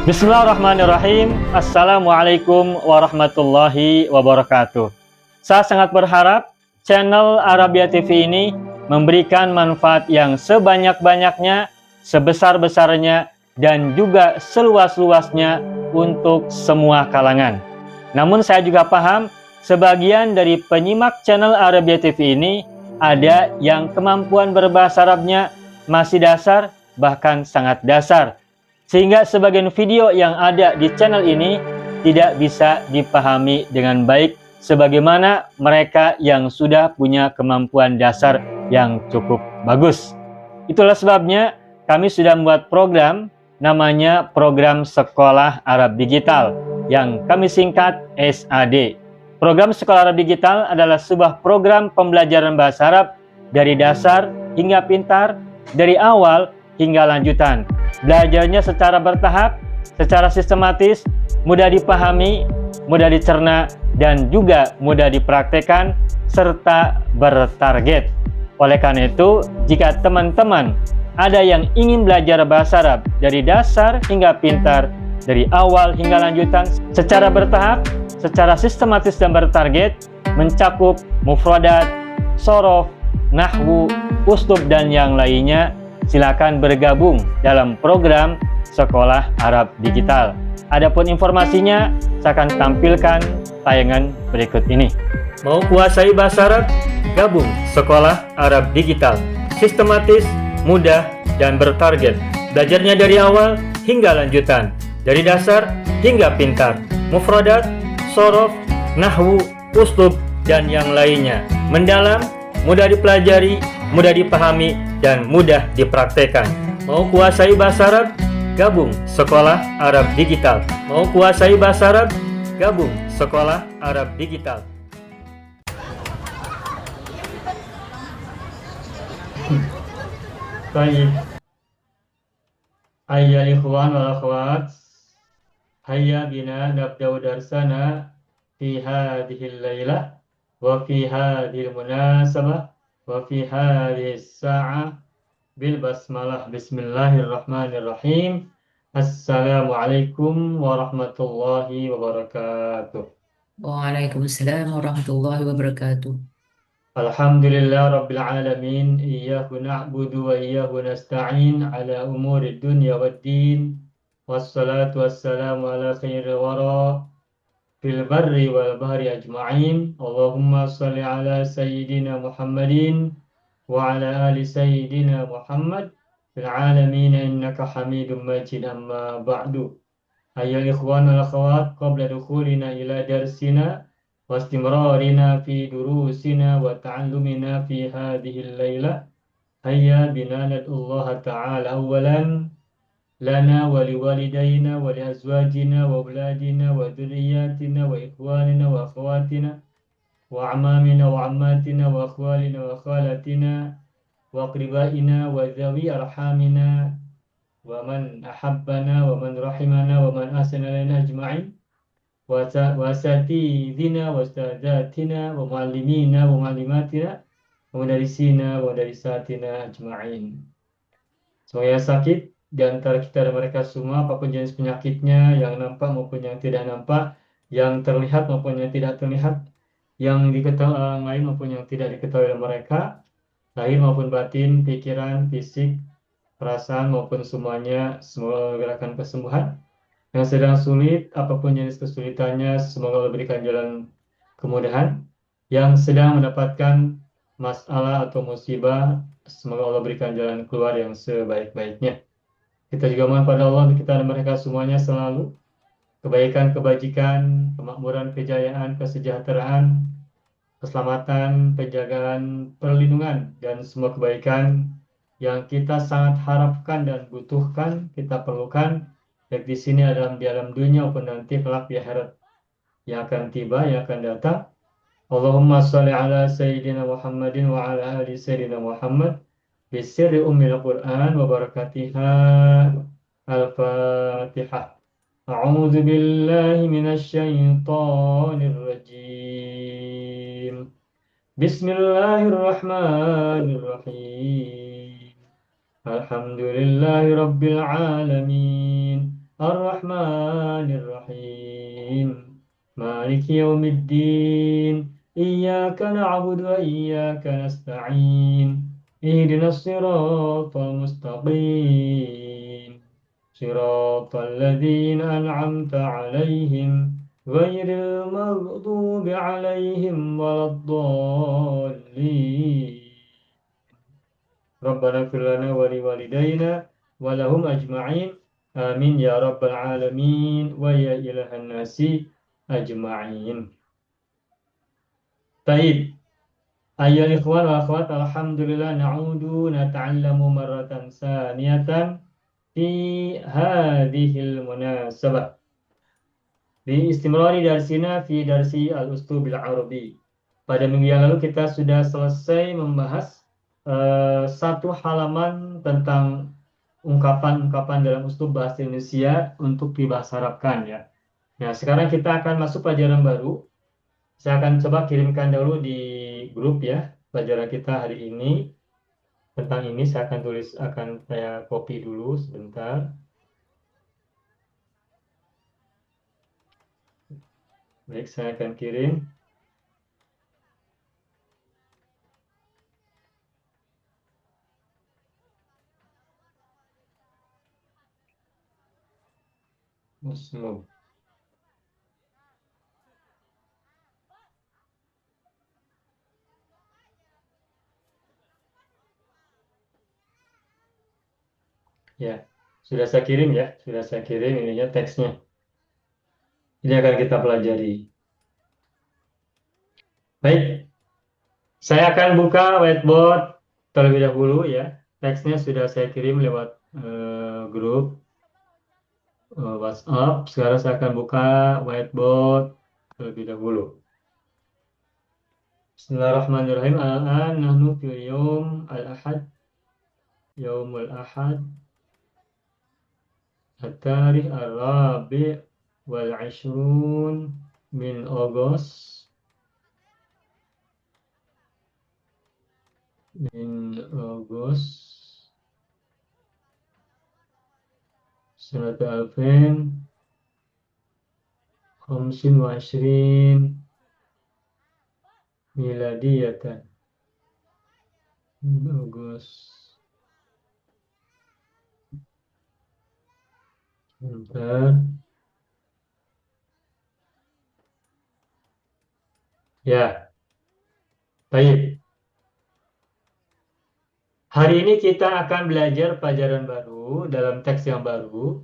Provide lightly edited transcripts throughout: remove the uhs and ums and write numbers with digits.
Bismillahirrahmanirrahim. Assalamualaikum warahmatullahi wabarakatuh. Saya sangat berharap channel Arabia TV ini memberikan manfaat yang sebanyak-banyaknya, sebesar-besarnya, dan juga seluas-luasnya untuk semua kalangan. Namun saya juga paham sebagian dari penyimak channel Arabia TV ini ada yang kemampuan berbahasa Arabnya masih dasar, bahkan sangat dasar, sehingga sebagian video yang ada di channel ini tidak bisa dipahami dengan baik sebagaimana mereka yang sudah punya kemampuan dasar yang cukup bagus. Itulah sebabnya kami sudah membuat program namanya Program Sekolah Arab Digital yang kami singkat SAD. Program Sekolah Arab Digital adalah sebuah program pembelajaran bahasa Arab dari dasar hingga pintar, dari awal hingga lanjutan. Belajarnya secara bertahap, secara sistematis, mudah dipahami, mudah dicerna, dan juga mudah dipraktekkan, serta bertarget. Oleh karena itu, jika teman-teman ada yang ingin belajar bahasa Arab dari dasar hingga pintar, dari awal hingga lanjutan, secara bertahap, secara sistematis dan bertarget, mencakup mufradat, sorof, nahwu, uslub, dan yang lainnya, silakan bergabung dalam program Sekolah Arab Digital. Adapun informasinya, saya akan tampilkan tayangan berikut ini. Mau kuasai bahasa Arab? Gabung Sekolah Arab Digital. Sistematis, mudah, dan bertarget. Belajarnya dari awal hingga lanjutan, dari dasar hingga pintar, mufradat, sorof, nahwu, uslub, dan yang lainnya. Mendalam, mudah dipelajari, mudah dipahami, dan mudah dipraktekkan. Mau kuasai bahasa Arab? Gabung Sekolah Arab Digital. Mau kuasai bahasa Arab? Gabung Sekolah Arab Digital. Baik. Ayyuhal ikhwan wal akhwat, hayya bina nabda'u darsana fi hadhil lailah wa fi hadhil munasabah wa fi hadhis sa'ah bil basmalah. Bismillahirrahmanirrahim. Assalamualaikum warahmatullahi wabarakatuh. Waalaikumsalam warahmatullahi wabarakatuh. Alhamdulillah Rabbil Alamin. Iyyahu na'budu wa iyyahu nasta'in ala umuri dunya waddin. Wassalatu wassalamu ala khairil wara fil barri wal bahri ajma'in. Allahumma salli ala sayyidina Muhammadin wa ala ali sayyidina Muhammad fil alamin innaka hamidum majid. Amma ba'du. Ayyuhal ikhwan wal akhawat, qabla dukhulina ila darsina واستمرارنا في دروسنا وتعلمنا في هذه الليلة هيا بنا ندعو الله تعالى أولا لنا ولوالدينا ولأزواجنا وأولادنا وذرياتنا وإخواننا وأخواتنا وأعمامنا وعماتنا وأخوالنا وخالاتنا وأقربائنا وذوي أرحامنا ومن أحبنا ومن رحمنا ومن أحسن إلينا أجمعين wasatidina wastadatina wa muallimina wa muallimatina wa mudarisina wa mudarissatina ajma'in. Semoga yang sakit di antara kita dan mereka semua, apapun jenis penyakitnya, yang nampak maupun yang tidak nampak, yang terlihat maupun yang tidak terlihat, yang diketahui orang lain maupun yang tidak diketahui oleh mereka, lahir maupun batin, pikiran, fisik, perasaan maupun semuanya, semoga gerakan kesembuhan. Yang sedang sulit, apapun jenis kesulitannya, semoga Allah berikan jalan kemudahan. Yang sedang mendapatkan masalah atau musibah, semoga Allah berikan jalan keluar yang sebaik-baiknya. Kita juga mohon pada Allah untuk kita dan mereka semuanya selalu kebaikan, kebajikan, kemakmuran, kejayaan, kesejahteraan, keselamatan, penjagaan, perlindungan, dan semua kebaikan yang kita sangat harapkan dan butuhkan, kita perlukan, baik di sini di alam dunia maupun nanti kelak di akhirat yang akan tiba, yang akan datang. Allahumma sholli ala sayyidina Muhammadin wa ala ali sayyidina Muhammad bisirri ummil Qur'an wa barakatiha. Al-Fatihah. A'udzu billahi minasy syaithanir rajim. Bismillahirrahmanirrahim. Alhamdulillahi rabbil alamin. Ar-Rahmanir Rahim. Maliki yaumiddin. Iyyaka na'budu wa iyyaka nasta'in. Ihdinas siratal mustaqim. Siratal ladzina an'amta 'alaihim ghairil maghdubi 'alaihim waladdallin. Rabbana ighfir lana wa liwalidayna wa lahum ajma'in. Amin ya rabbal alamin wa ya ilahan nasi ajma'in. Taib. Ayyuhal ikhwan wa akhwat, alhamdulillah na'udu nata'allamu marratan saniyatan fi hadhil munasabah. Di istimrari darsina fi darsi al-ustubil arabi. Pada minggu yang lalu kita sudah selesai membahas satu halaman tentang ungkapan-ungkapan dalam uslub bahasa Indonesia untuk dibahasa Arabkan ya. Nah, sekarang kita akan masuk pelajaran baru. Saya akan coba kirimkan dahulu di grup ya pelajaran kita hari ini. Tentang ini saya akan saya copy dulu sebentar. Baik, saya akan kirim. Muslim. Ya, sudah saya kirim ya, sudah saya kirim ininya teksnya. Ini akan kita pelajari. Baik, saya akan buka whiteboard terlebih dahulu ya. Teksnya sudah saya kirim lewat grup WhatsApp. Sekarang saya akan buka whiteboard terlebih dahulu. Bismillahirrahmanirrahim. Al-an nahnu fil yawm al-ahad. Yaumul ahad. At-tarikh ar-rabi' wal 'ishrun min August. سنة 2025 ميلادية من أغسطس. Bentar. Ya, baik. Hari ini kita akan belajar pelajaran baru dalam teks yang baru,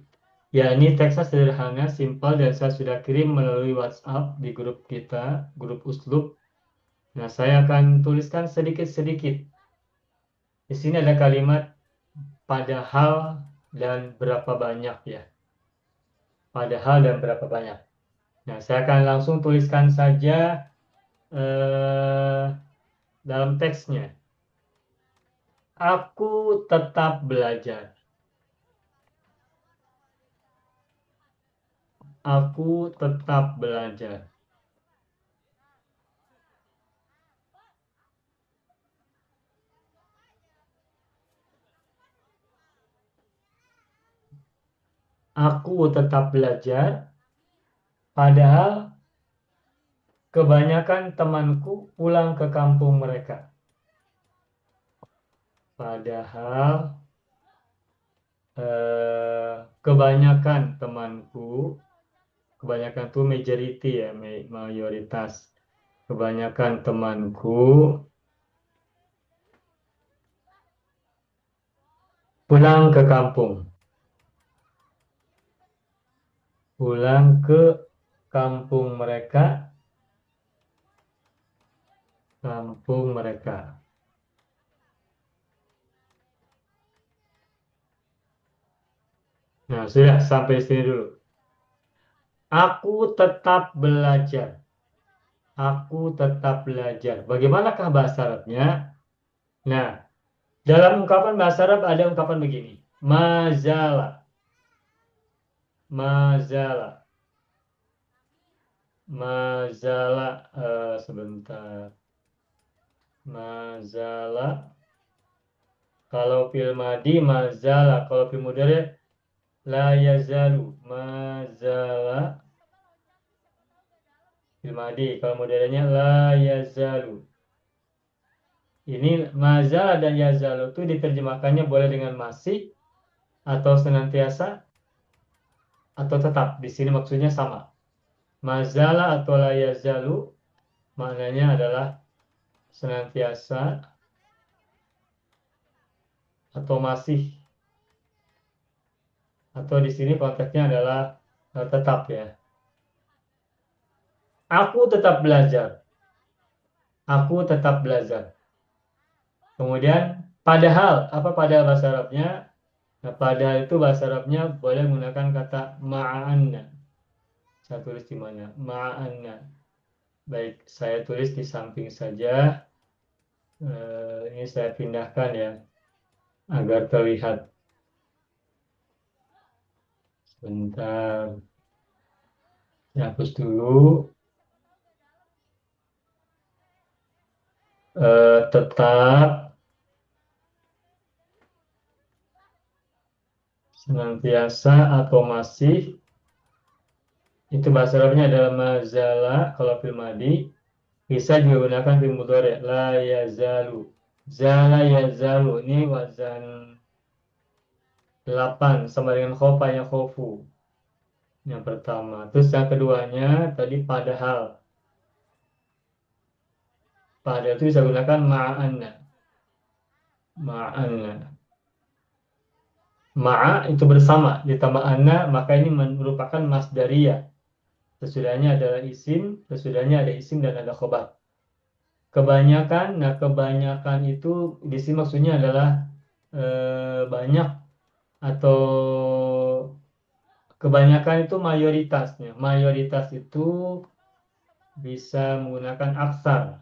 yakni teksnya sederhana, simpel, dan saya sudah kirim melalui WhatsApp di grup kita, grup Uslub. Nah, saya akan tuliskan sedikit-sedikit. Di sini ada kalimat padahal dan berapa banyak ya. Padahal dan berapa banyak. Nah, saya akan langsung tuliskan saja dalam teksnya. Aku tetap belajar. Aku tetap belajar. Aku tetap belajar, padahal kebanyakan temanku pulang ke kampung mereka. Padahal kebanyakan temanku, kebanyakan itu majority ya, mayoritas. Kebanyakan temanku pulang ke kampung. Pulang ke kampung mereka. Kampung mereka. Nah, sudah sampai sini dulu. Aku tetap belajar. Aku tetap belajar. Bagaimanakah bahasa Arabnya? Nah, dalam ungkapan bahasa Arab ada ungkapan begini. Mazala. Mazala. Mazala. Sebentar. Mazala. Kalau fil madi mazala. Kalau fil mudhari La yazalu. Mazala. Fil madi. Kalau modelnya la yazalu. Ini mazala dan yazalu itu diterjemahkannya boleh dengan masih atau senantiasa atau tetap. Di sini maksudnya sama. Mazala atau la yazalu maknanya adalah senantiasa atau masih, atau di sini konteksnya adalah tetap ya. Aku tetap belajar. Aku tetap belajar. Kemudian padahal, apa padahal bahasa Arabnya? Nah, padahal itu bahasa Arabnya boleh menggunakan kata ma'anna. Saya tulis di mana? Ma'anna. Baik, saya tulis di samping saja. Ini saya pindahkan ya, agar terlihat. Sebentar. Saya hapus dulu. Tetap, senantiasa atau masih, itu bahasa Arabnya adalah mazala. Kalau fil madi bisa juga gunakan fil mudhari, la yazalu. Zala yazalu ini wazan 8 sama dengan khofa yang khofu. Yang pertama. Terus yang keduanya tadi padahal. Padahal itu bisa gunakan ma'anna. Ma'anna. Ma'a itu bersama, ditambah anna, maka ini merupakan masdariyah. Sesudahnya adalah isim, sesudahnya ada isim dan ada khobar. Kebanyakan, nah kebanyakan itu di sini maksudnya adalah banyak atau kebanyakan itu mayoritasnya. Mayoritas itu bisa menggunakan aksar,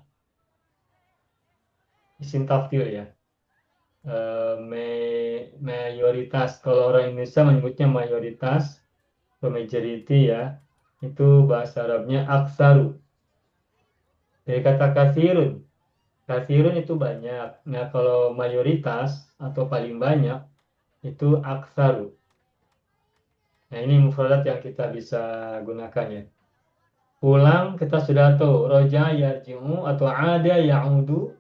isim tafdhil ya. Mayoritas, kalau orang Indonesia menyebutnya mayoritas atau majority ya, itu bahasa Arabnya aksaru. Dari kata kasirun, kasirun itu banyak. Nah kalau mayoritas atau paling banyak itu aksaru. Nah ini mufradat yang kita bisa gunakan ya. Pulang kita sudah tahu, roja yarji'u atau ada ya'udu,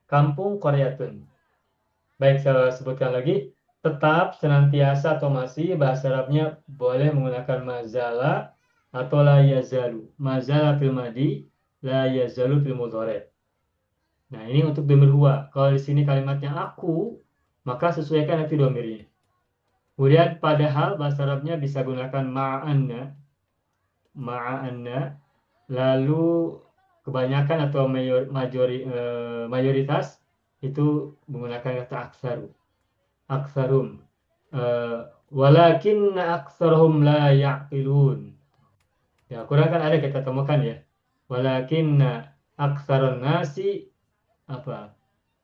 kampung qaryatun. Baik, saya sebutkan lagi. Tetap, senantiasa atau masih, bahasa Arabnya boleh menggunakan mazala atau la yazalu. Mazala fil madi, la yazalu fil mudhari. Nah, ini untuk dhamir huwa. Kalau di sini kalimatnya aku, maka sesuaikan nanti dhamirnya. Kemudian padahal bahasa Arabnya bisa gunakan ma'anna. Ma'anna. Lalu kebanyakan atau mayoritas itu menggunakan kata aksaru. Aksarum. Walakin aksarum la ya'qilun. Ya, kurang kan ada kita temukan ya. Walakin aksarun nasi apa?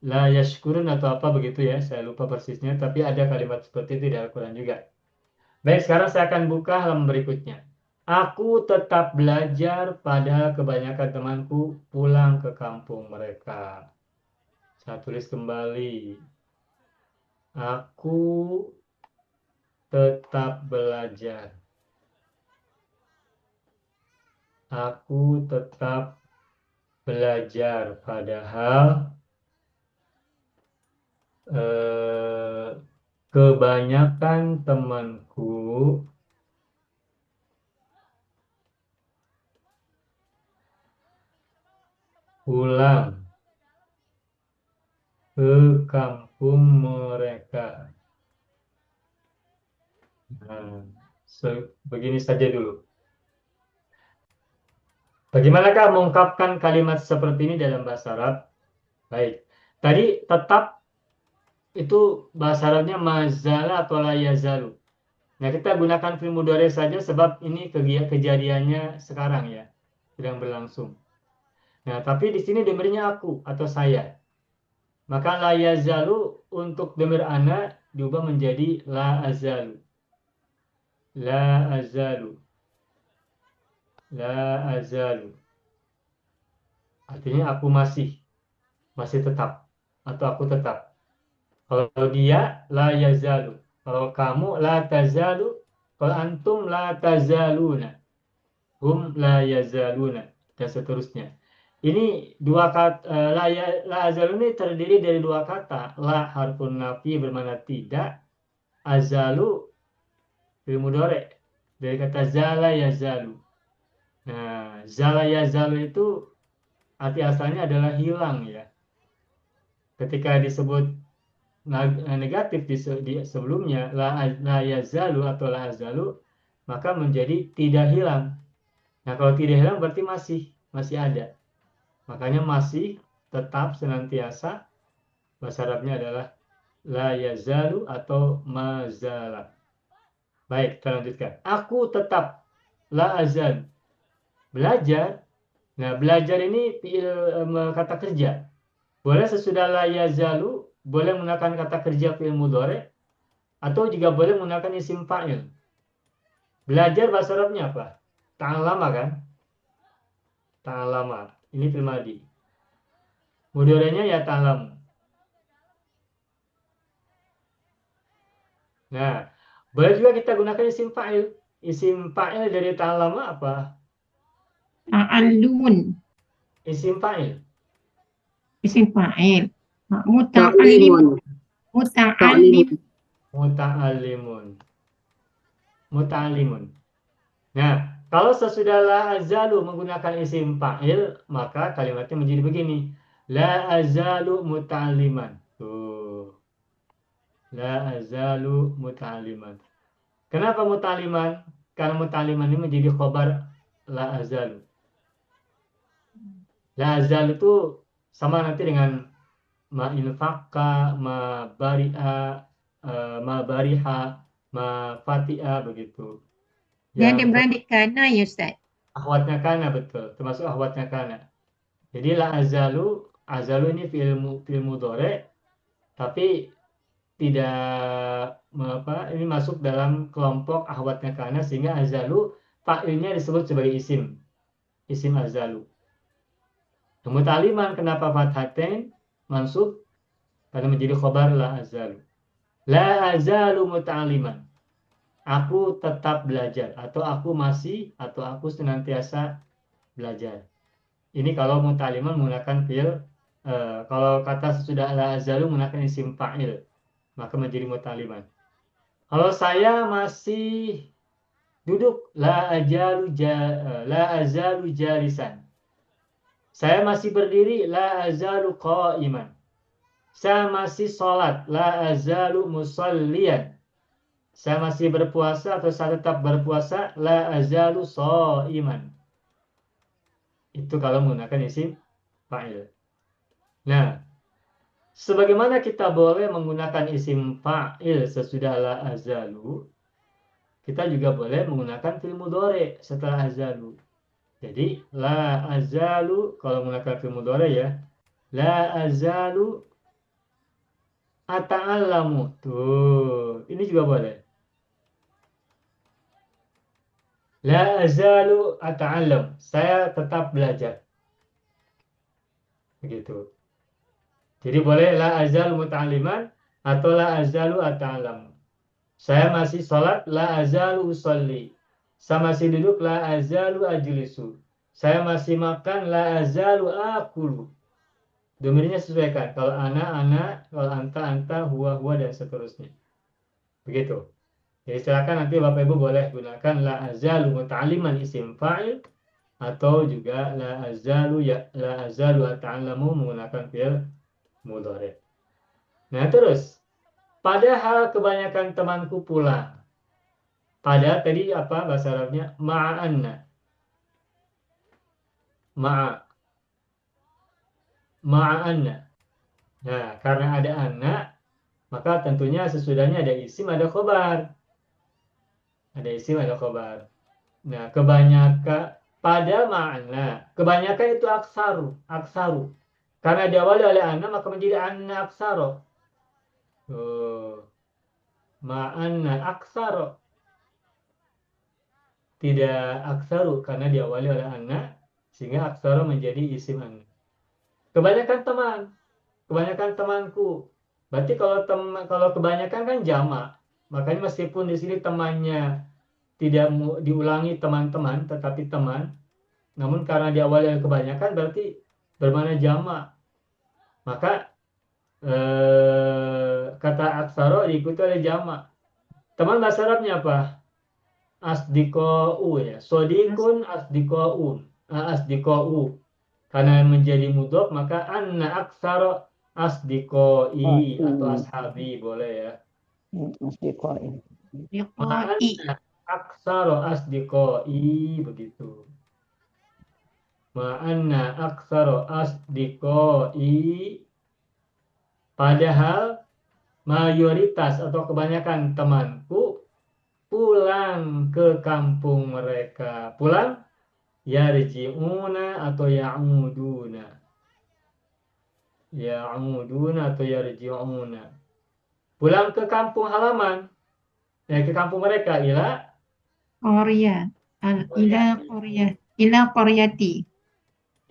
La yashkurun atau apa begitu ya. Saya lupa persisnya, tapi ada kalimat seperti itu di Al-Qur'an juga. Baik, sekarang saya akan buka halaman berikutnya. Aku tetap belajar pada kebanyakan temanku pulang ke kampung mereka. Saya tulis kembali. Aku tetap belajar. Aku tetap belajar. Padahal kebanyakan temanku pulang ke kampung mereka. Nah, begini saja dulu. Bagaimanakah mengungkapkan kalimat seperti ini dalam bahasa Arab? Baik. Tadi tetap itu bahasa Arabnya mazala atau la yazalu. Nah, kita gunakan fi'il mudhari saja sebab ini kejadiannya sekarang ya, sedang berlangsung. Nah, tapi di sini dhamirnya aku atau saya. Maka la yazalu untuk dhamir ana diubah menjadi la azalu. La azalu. La azalu. Artinya aku masih tetap atau aku tetap. Kalau dia la yazalu. Kalau kamu la tazalu, kalau antum la tazaluna, hum la yazaluna, dan seterusnya. Ini dua kata la azalu ini terdiri dari dua kata. La harfun nafi bermakna tidak, azalu fi'il mudhari dari kata zala yazalu. Nah, zala yazalu itu arti asalnya adalah hilang ya. Ketika disebut negatif di sebelumnya la yazalu atau la azalu, maka menjadi tidak hilang. Nah, kalau tidak hilang berarti masih ada. Makanya masih, tetap, senantiasa, bahasa Arabnya adalah la yazalu atau mazala. Baik, kita lanjutkan. Aku tetap la azal belajar. Nah, belajar ini kata kerja. Boleh sesudah la yazalu, boleh menggunakan kata kerja fi'il mudhari, atau juga boleh menggunakan isim fa'il. Belajar bahasa Arabnya apa? Ta'allama kan? Ta'allama. Ini fi'il madhi. Mudhari'nya ya ta'lamu. Nah, boleh juga kita gunakan isim fa'il. Isim fa'il dari ta'allama apa? Ta'allumun, Isim fa'il. isim fa'il. Muta'allim, Ta'limun. muta'allim, Muta'allimun. Muta'allimun. Nah, kalau sesudah la azalu menggunakan isim fa'il, maka kalimatnya menjadi begini. La azalu muta'alliman. Tuh. La azalu muta'alliman. Kenapa muta'alliman? Karena muta'alliman ini menjadi khobar la azalu. La azalu itu sama nanti dengan ma infaqqa, ma bari'a, ma bariha, ma fati'a, begitu. dan Yang beradik kana ya Ustaz. akhwatnya kana, betul, termasuk akhwatnya kana. Jadi la azalu, azalu ini fi'il mudhari, tapi tidak ini masuk dalam kelompok akhwatnya kana, sehingga azalu fa'ilnya disebut sebagai isim azalu. Muta'alliman kenapa fathatain mansub? Karena menjadi khobar la azalu. La azalu muta'alliman. Aku tetap belajar, atau aku masih, atau aku senantiasa belajar. Ini kalau muta'alliman menggunakan fi'il, kalau kata sesudah la azalu menggunakan isim fa'il, maka menjadi muta'alliman. Kalau saya masih duduk, la azalu jalisan. Saya masih berdiri, la azalu qa'iman. Saya masih sholat, la azalu musalliyan. Saya masih berpuasa atau saya tetap berpuasa, la azalu sha'iman. Itu kalau menggunakan isim fa'il. Nah, sebagaimana kita boleh menggunakan isim fa'il sesudah la azalu, kita juga boleh menggunakan fi'il mudhari setelah azalu. Jadi la azalu kalau menggunakan fi'il mudhari ya, la azalu ata'allamu. Tuh, ini juga boleh. La azalu ata'allam. Saya tetap belajar. Begitu. Jadi boleh la azalu muta'alliman atau la azalu ata'allam. Saya masih sholat, la azalu usolli. Saya masih duduk, la azalu ajlisu. Saya masih makan, la azalu akulu. Domirnya sesuaikan. Kalau ana, kalau anta, huwa, dan seterusnya. Begitu. Jadi silakan nanti Bapak Ibu boleh gunakan la azalu muta'alliman isim fa'il, atau juga la azalu ata'allamu menggunakan fi'il mudhari. Nah, terus padahal kebanyakan temanku pulang. Pada tadi apa bahasa Arabnya? Ma'anna. Ma'anna. Nah, karena ada anna, maka tentunya sesudahnya ada isim, ada khobar. Ada isim, ada khobar. Nah, kebanyakan pada ma'anna. Kebanyakan itu aksaru. Karena diawali oleh anna, maka menjadi anna aksaro. Ma'anna aksaro. Tidak aksaru karena diawali oleh anna, sehingga aksaro menjadi isim anna. Kebanyakan teman, kebanyakan temanku. Berarti kalau kebanyakan kan jamak. Makanya meskipun di sini temannya tidak diulangi teman-teman, tetapi teman, namun karena di awal yang kebanyakan berarti bermakna jamak. Maka kata aksaro diikuti oleh jamak. Teman bahasa Arabnya apa? Asdiko'u ya. Sodikun asdiko'un. Asdiko'u. Karena menjadi mudhof maka anna aksaro asdiko'i atau ashabi boleh ya. أصدقائي Liqa'i. Aksaro asdiko'i begitu. Ma'anna aksaro asdiko'i padahal mayoritas atau kebanyakan temanku pulang ke kampung mereka. Pulang yarji'una atau ya'uduna. Ya'uduna atau yarji'una. Pulang ke kampung halaman. Ke kampung mereka ila Qaryah. Ila qaryah. Ila qaryati.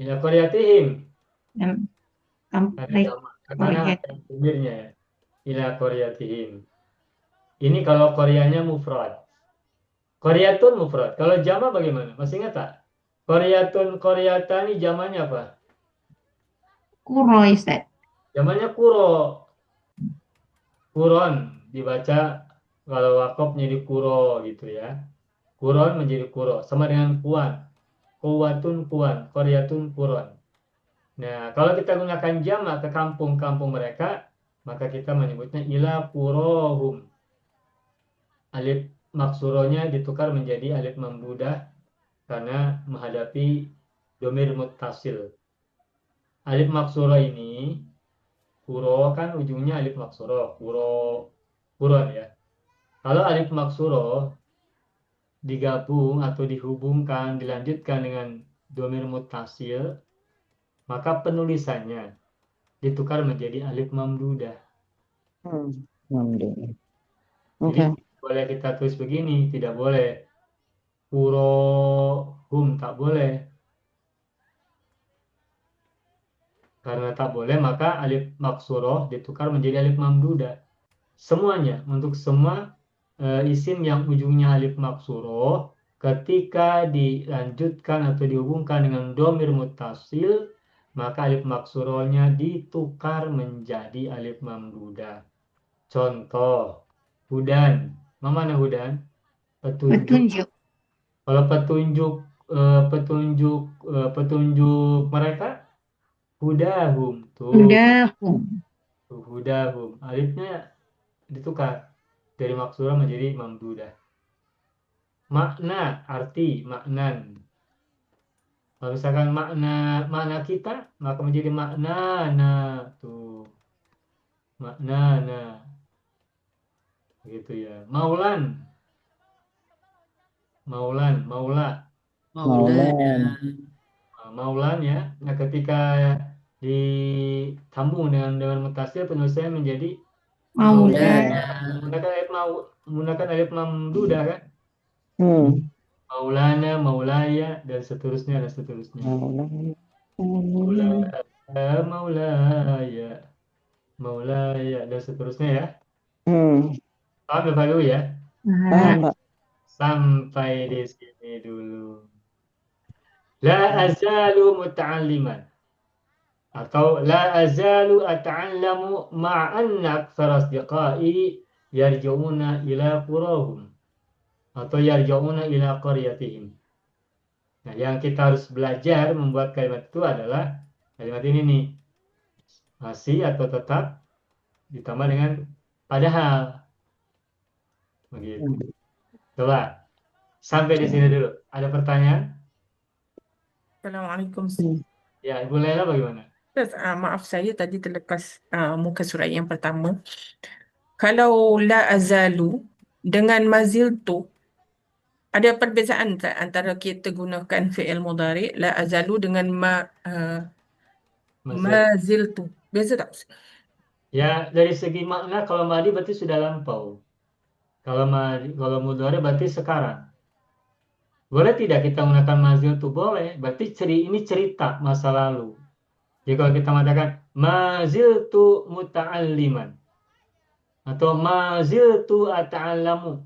qaryatihim. Dan Karena qaryat. ada sumbernya ya. Ila qaryatihim. Ini kalau Koreanya mufrad. Qaryatun mufrad. Kalau jama bagaimana? Masih ingat tak? Qaryatun qaryatani jamannya apa? Qura, Ustaz. Jamannya kuro. Kuron dibaca kalau wakaf menjadi kuro gitu ya. Kuron menjadi kuro sama dengan kuan. Kuwatun kuan, qaryatun kuron. Nah, kalau kita gunakan jamak ke kampung-kampung mereka, maka kita menyebutnya ila kurohum. Alif maksuronya ditukar menjadi alif mamdudah karena menghadapi domir muttasil. Alif maksuro ini, kuro kan ujungnya alif maksuro, kuron ya. Kalau alif maksuro digabung atau dihubungkan, dilanjutkan dengan domir muttasil, maka penulisannya ditukar menjadi alif mamdudah. ممدود Jadi Okay. boleh kita tulis begini, tidak boleh kurohum, tak boleh. Karena tak boleh, maka alif maksuroh ditukar menjadi alif mamdudah. Semuanya, untuk semua isim yang ujungnya alif maksuroh, ketika dilanjutkan atau dihubungkan dengan domir muttasil, maka alif maksurohnya ditukar menjadi alif mamdudah. Contoh, hudan. Mana hudan? Petunjuk. Petunjuk. Kalau petunjuk mereka hudahum tuh. Hudahum. Hudahum. Alifnya ditukar dari maksurah menjadi mamdudah. Makna, arti, maknan. Kalau misalkan makna kita, maka menjadi maknana tuh. Maknana. Begitu ya. Maula. Maulana. Maulan ya. Nah, ketika disambung dengan mutasil penulisannya menjadi Maulana. menggunakan alif mamdudah kan? Maulana, Maulaya dan seterusnya. Maulaya dan seterusnya ya. Paham ya dulu ya? Sampai di sini dulu. La azalu muta'alliman atau la azalu ata'allamu ma'anna aktsara asdiqai yarji'una ila qurahum atau yarji'una ila qaryatihim. Nah, yang kita harus belajar membuat kalimat itu adalah kalimat ini nih. Masih atau tetap ditambah dengan padahal. Begitu. Coba sampai di sini dulu. Ada pertanyaan? Assalamualaikum. Ya, Ibu Laila bagaimana? Ustaz, maaf saya tadi terlepas muka surat yang pertama. Kalau la azalu dengan maziltu, ada perbezaan tak antara kita gunakan fi'il mudhari la azalu dengan maziltu? Beza tak? Ya, dari segi makna kalau madi berarti sudah lampau. Kalau mudhari berarti sekarang. Boleh tidak kita menggunakan mazil itu? Boleh. Berarti ini cerita masa lalu. Jadi kalau kita mengatakan mazil tu muta'alliman. Atau maziltu ata'allamu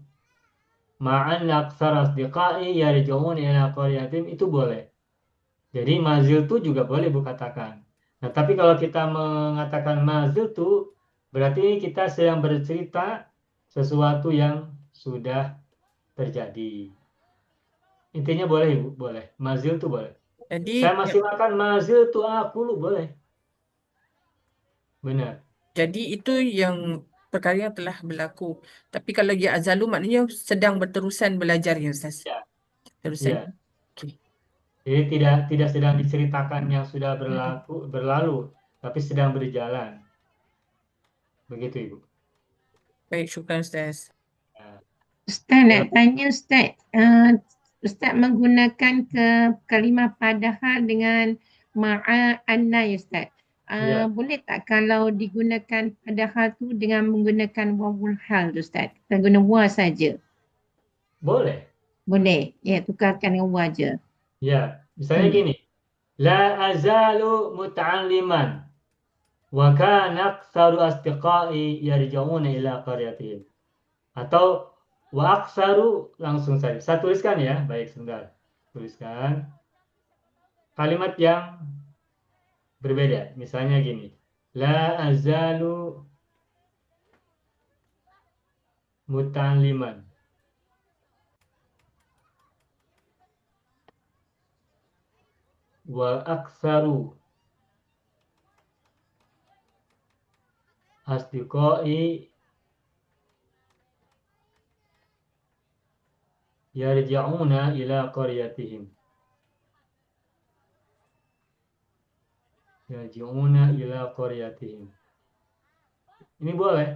ma'an aksar asdiqai yarji'un ila qaryatim, itu boleh. Jadi maziltu juga boleh Ibu katakan. Nah, tapi kalau kita mengatakan maziltu, berarti kita sedang bercerita sesuatu yang sudah terjadi. Intinya boleh Ibu, boleh. Maziltu boleh. Jadi Saya masih makan maziltu akulu, boleh. Benar. Jadi itu yang perkara yang telah berlaku. Tapi kalau ya azalu maknanya sedang berterusan belajar ya Ustaz. Ya. Terusan. Iya. Okey. Jadi tidak sedang diceritakan yang sudah berlalu, tapi sedang berjalan. Begitu Ibu. Baik, syukran Ustaz. Nah, Ustaz Ya. nak tanya Ustaz, Ustaz menggunakan kalimah padahal dengan ma'a anna ya Ustaz. Ya. Boleh tak kalau digunakan padahal tu dengan menggunakan wawul hal tu Ustaz? Kita guna wa saja. Boleh. Boleh. Ya, tukarkan dengan wa je. Ya. Misalnya gini. La azalu muta'alliman wa kana aktsaru asdiqai yarji'una ila qaryatihim. Atau wa aktsaru, langsung saja. Saya tuliskan ya. Baik, sebentar. Tuliskan kalimat yang berbeda. Misalnya gini. La azalu muta'alliman wa aktsaru asdiqai yarji'una ila qaryatihim. Yarji'una ila qaryatihim. Ini boleh.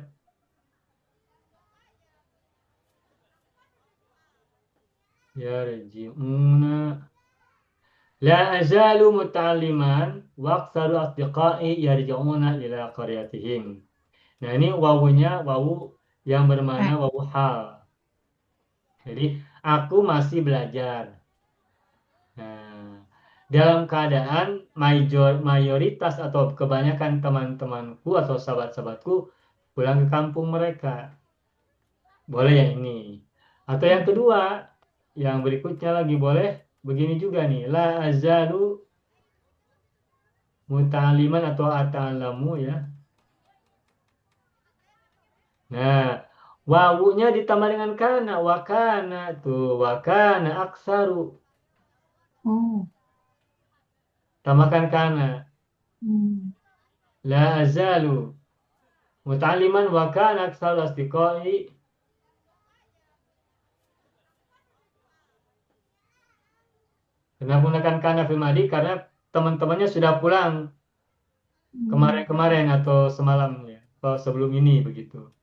Yarji'una. La azalu muta'alliman wa aktsaru asdiqai yarji'una ila qaryatihim. Nah, ini wawunya wawu yang bermakna wawu hal. Jadi, aku masih belajar. Nah, dalam keadaan mayoritas atau kebanyakan teman-temanku atau sahabat-sahabatku pulang ke kampung mereka. Boleh yang ini. Atau yang kedua, yang berikutnya lagi boleh begini juga nih. La azalu muta'alliman atau ata'allamu ya. Nah, wawunya ditambah dengan kana, wakana tuh, wakana aksaru. Oh. Tambahkan kana. La azalu muta'alliman wakana aksaru asdiqai. Kenapa menggunakan kana fil madi? Karena teman-temannya sudah pulang kemarin-kemarin atau semalam ya, atau sebelum ini begitu.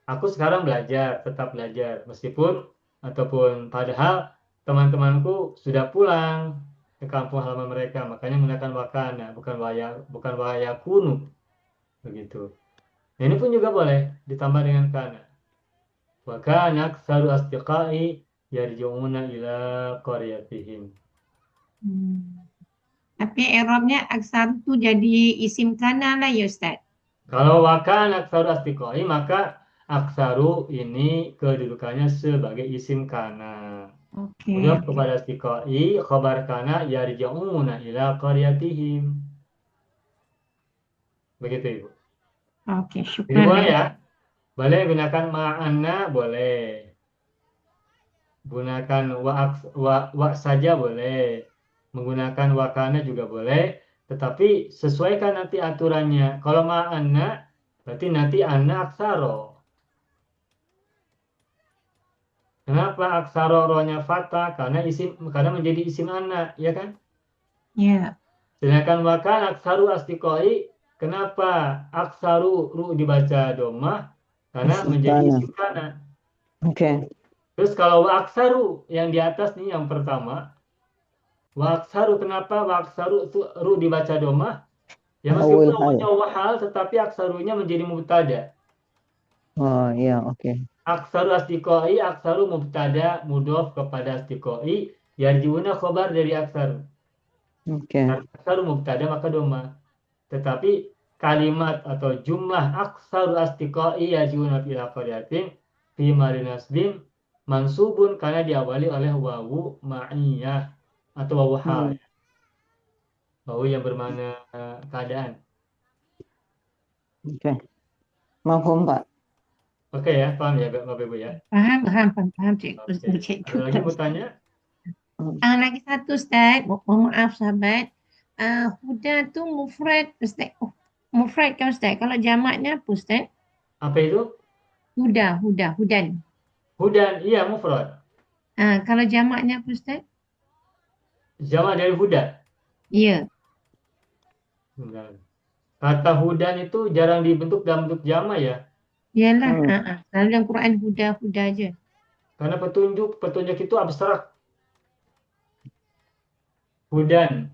Aku sekarang belajar, tetap belajar, meskipun ataupun padahal teman-temanku sudah pulang ke kampung halaman mereka, makanya menggunakan wakana, bukan wayakunu, begitu. Nah, ini pun juga boleh ditambah dengan kana. Wakana aktsaru asdiqai yarji'una ila qaryatihim. Tapi i'rabnya aksar tu jadi isim kana lah ya Ustaz. Kalau wakana aktsaru asdiqai, maka aksaru ini kedudukannya sebagai isim kana. Okey. Mudhaf kepada asdiqai, khabar kana yarji'una ila qaryatihim. Begitu Ibu. Okey, Ini syukran boleh ya. ya. Boleh gunakan ma'anna, boleh. Gunakan wa saja boleh. Menggunakan wakana juga boleh. Tetapi sesuaikan nanti aturannya. Kalau ma'anna, berarti nanti anna aksaro. Kenapa aksaro rohnya fathah? Karena menjadi isim anna, ya kan? Ya. Sedangkan wakana aksaru asdiqai, kenapa aksaru ru dibaca domah? Karena Isim menjadi kana. isim kana. Oke. Terus kalau wa aksaru yang di atas nih yang pertama, wa aksaru, kenapa wa aksaru itu ru dibaca domah? Ya meskipun Wawul hal. wawunya wahal, tetapi aksarunya menjadi mubtada. Oh iya, oke. Aksaru asdiqai, aksaru mubtada mudhof kepada asdiqai, yarjiuna khobar dari aksaru. Oke. Aksaru mubtada maka domah. Tetapi kalimat atau jumlah aksar astiqai yajuna ila qaryatin fi marinasbin mansubun karena diawali oleh wawu ma'iyah atau wawu hal, wawu yang bermakna keadaan. Oke. Mafhum, Pak. Oke ya, paham ya Bapak Ibu ya? Faham cikgu. Oke. Cikgu Ada lagi mau tanya? lagi satu Ustaz, mohon maaf sahabat. Huda tu mufrad Ustaz. Oh, mufrad kan Ustaz? Kalau jamaknya apa Ustaz? Apa itu? Hudan. Hudan, iya mufrad. Kalau jamaknya apa Ustaz? Jamak dari huda. Ya. Bentar. Kata hudan itu jarang dibentuk dalam bentuk jamak ya. Yalah, selalu dalam Quran huda je. Karena petunjuk itu abstrak. Hudan,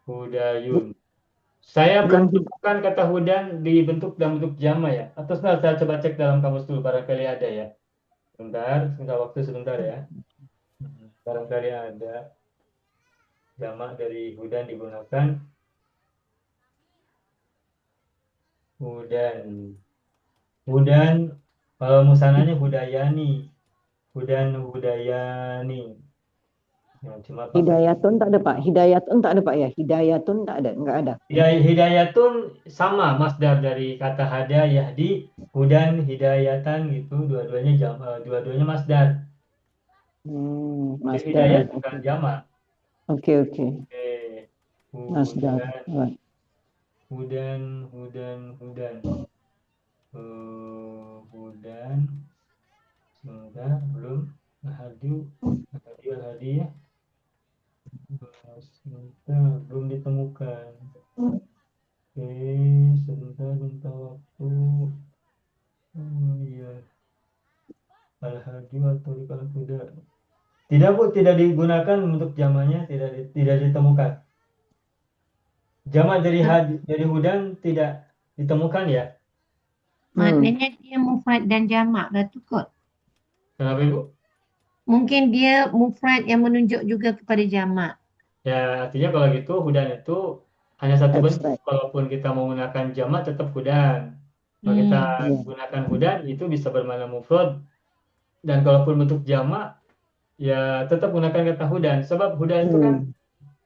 hudayun. Saya Bukan belum temukan kata hudan dibentuk dalam bentuk jamak ya. Atau sebentar saya coba cek dalam kamus dulu, barangkali ada ya. Sebentar ya. Barangkali ada jamak dari hudan digunakan. Hudan, kalau musananya hudayani. Hudayani. Ya, cuma Hidayatun tak ada, Pak. Hidayatun tak ada, Pak ya. Hidayatun tak ada, enggak ada. Hidayatun sama masdar dari kata hada yahdi, hudan hidayatan gitu, dua-duanya masdar. Jadi Masdar. hidayat bukan jamak. Oke. Oke. Masdar. Hudan. Hudan. Sebentar, belum. Hadiah. Sebentar, belum ditemukan. Oke, sebentar waktu. Oh iya. Al-hadi atau kalau kuda. Tidak Bu, tidak digunakan untuk jamaknya, tidak ditemukan. Jamak dari hudan tidak ditemukan ya. Maknanya dia mufrad dan jamak lah tu kot. Kenapa Ibu? Mungkin dia mufrad yang menunjuk juga kepada jamak. Ya, artinya kalau gitu hudan itu hanya satu bentuk. Abstrak. Kalaupun kita menggunakan jamak tetap hudan. Kalau kita gunakan hudan itu bisa bermakna mufrad. Dan kalaupun bentuk jamak ya tetap gunakan kata hudan. Sebab hudan itu kan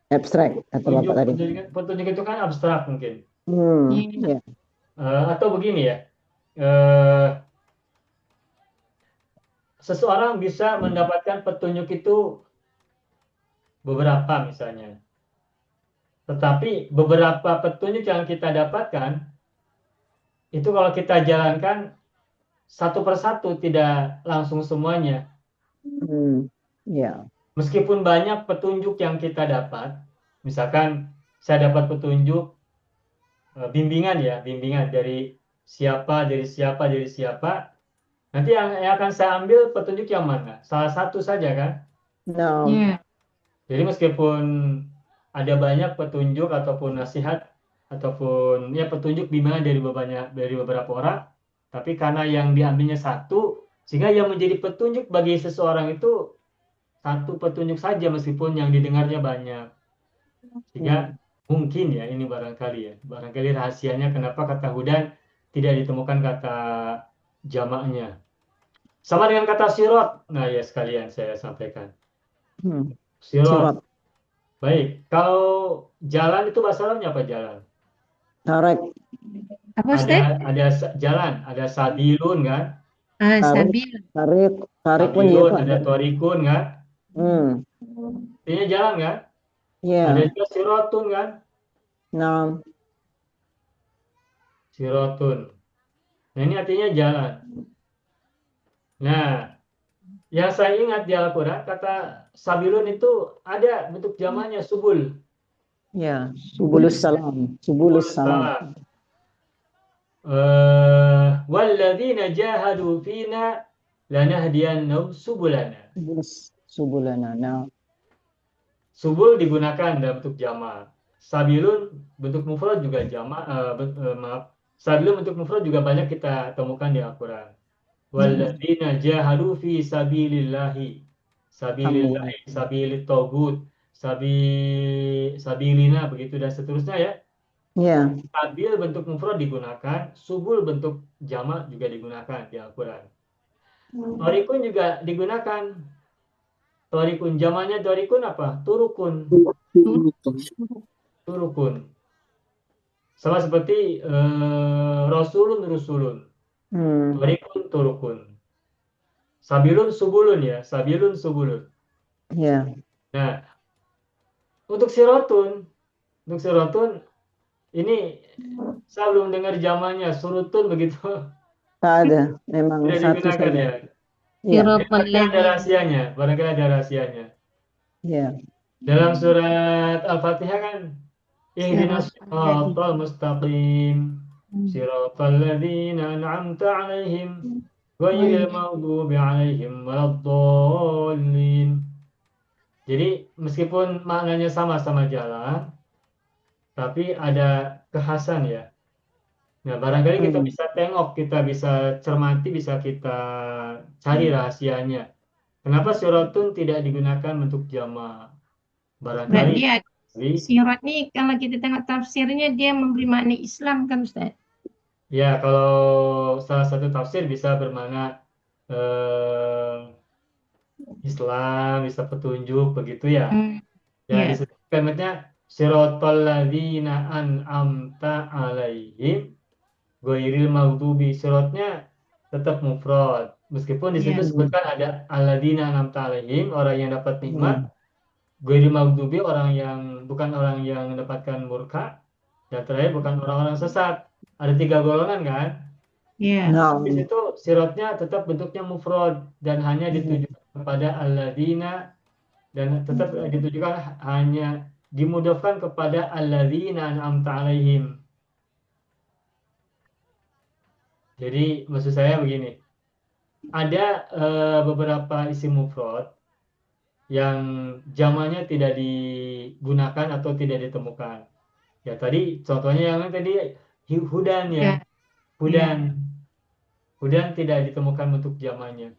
Abstrak kata Bapak tadi. petunjuk itu kan abstrak mungkin. Ya. Atau begini ya. Seseorang bisa mendapatkan petunjuk itu beberapa misalnya. Tetapi beberapa petunjuk yang kita dapatkan itu kalau kita jalankan satu persatu, tidak langsung semuanya. Ya. Meskipun banyak petunjuk yang kita dapat, misalkan saya dapat petunjuk bimbingan dari siapa, nanti yang akan saya ambil petunjuk yang mana? Salah satu saja kan? No. Jadi meskipun ada banyak petunjuk ataupun nasihat ataupun ya petunjuk bimbingan dari beberapa orang, tapi karena yang diambilnya satu, sehingga yang menjadi petunjuk bagi seseorang itu satu petunjuk saja meskipun yang didengarnya banyak. Sehingga mungkin ya ini barangkali rahasianya kenapa kata hudan tidak ditemukan kata jamaknya. Sama dengan kata sirot. Nah ya sekalian saya sampaikan. Sirot. Baik, kalau jalan itu bahasa Arabnya apa jalan? Tarik. Apa Ustaz? Ada jalan, ada sabilun kan? Sabil. Tarik pun Sabilun, ya, ada torikun kan? Artinya jalan kan? Ya. Ada juga sirotun kan? Nah. Sirotun. Nah ini artinya jalan. Nah, yang saya ingat di Al-Quran kata sabilun itu ada bentuk jamaknya subul. Ya, subulus salam. Walladzina jahadu fina lanahdiyannahum subulana. Subulana. Nah. Subul digunakan dalam bentuk jamak. Sabilun bentuk mufrad juga jamak. Sabilun bentuk mufrad juga banyak kita temukan di Al-Quran. Walladzina jahadu fi sabilillahi. Sabilit togut. Sabilina begitu dan seterusnya ya. Ya. Sabil bentuk mufrad digunakan, subul bentuk jamak juga digunakan di Al-Quran. Torikun juga digunakan. Torikun jamaknya torikun apa? Turukun. Turukun. Sama seperti rasulun rusulun. Hmm. Torikun turukun. Sabilun subulun ya. Sabilun subulun. Ya. Nah, untuk sirotun ini saya belum dengar zamannya surutun begitu. Tak ada. Memang Tidak satu digunakan saja. ya. Ya. Siratal Barangkali ada ladzina. rahasianya, barangkali ada rahasianya. Ya. Dalam surat Al-Fatihah kan, ihdinas Siratal ladzina. siratal mustaqim, siratal ladzina an'amta 'alaihim, ghairil maghdubi 'alaihim waladdallin. Jadi meskipun maknanya sama-sama jalan, tapi ada kekhasan ya. Nah, barangkali kita Hmm. bisa tengok, kita bisa cermati, bisa kita cari rahasianya. Kenapa suratun tidak digunakan bentuk jamak? Berat Barangkali dia jadi, sirat ni kalau kita tengok tafsirnya dia memberi makna Islam kan Ustaz? ya kalau salah satu tafsir bisa bermakna Islam, bisa petunjuk begitu ya. Hmm. Ya Ya. disebutkan maksudnya siratal ladzina an'amta 'alaihim ghairil maghdubi. Siratnya tetap mufrad. Meskipun di situ Ya. sebutkan ada alladzina an'amta 'alaihim, orang yang dapat nikmat, Hmm. ghairil maghdubi orang yang bukan orang yang mendapatkan murka, dan terakhir bukan orang-orang sesat. Ada 3 golongan kan? Ya. Nah. Di situ sirotnya tetap bentuknya mufrad dan hanya ditujukan kepada alladzina dan tetap ditujukan hanya dimudahkan kepada alladzina an'amta 'alaihim. Jadi maksud saya begini, ada beberapa isim mufrad yang jamaknya tidak digunakan atau tidak ditemukan. Ya tadi contohnya yang tadi hudan ya, Ya. hudan. Hudan tidak ditemukan bentuk jamaknya.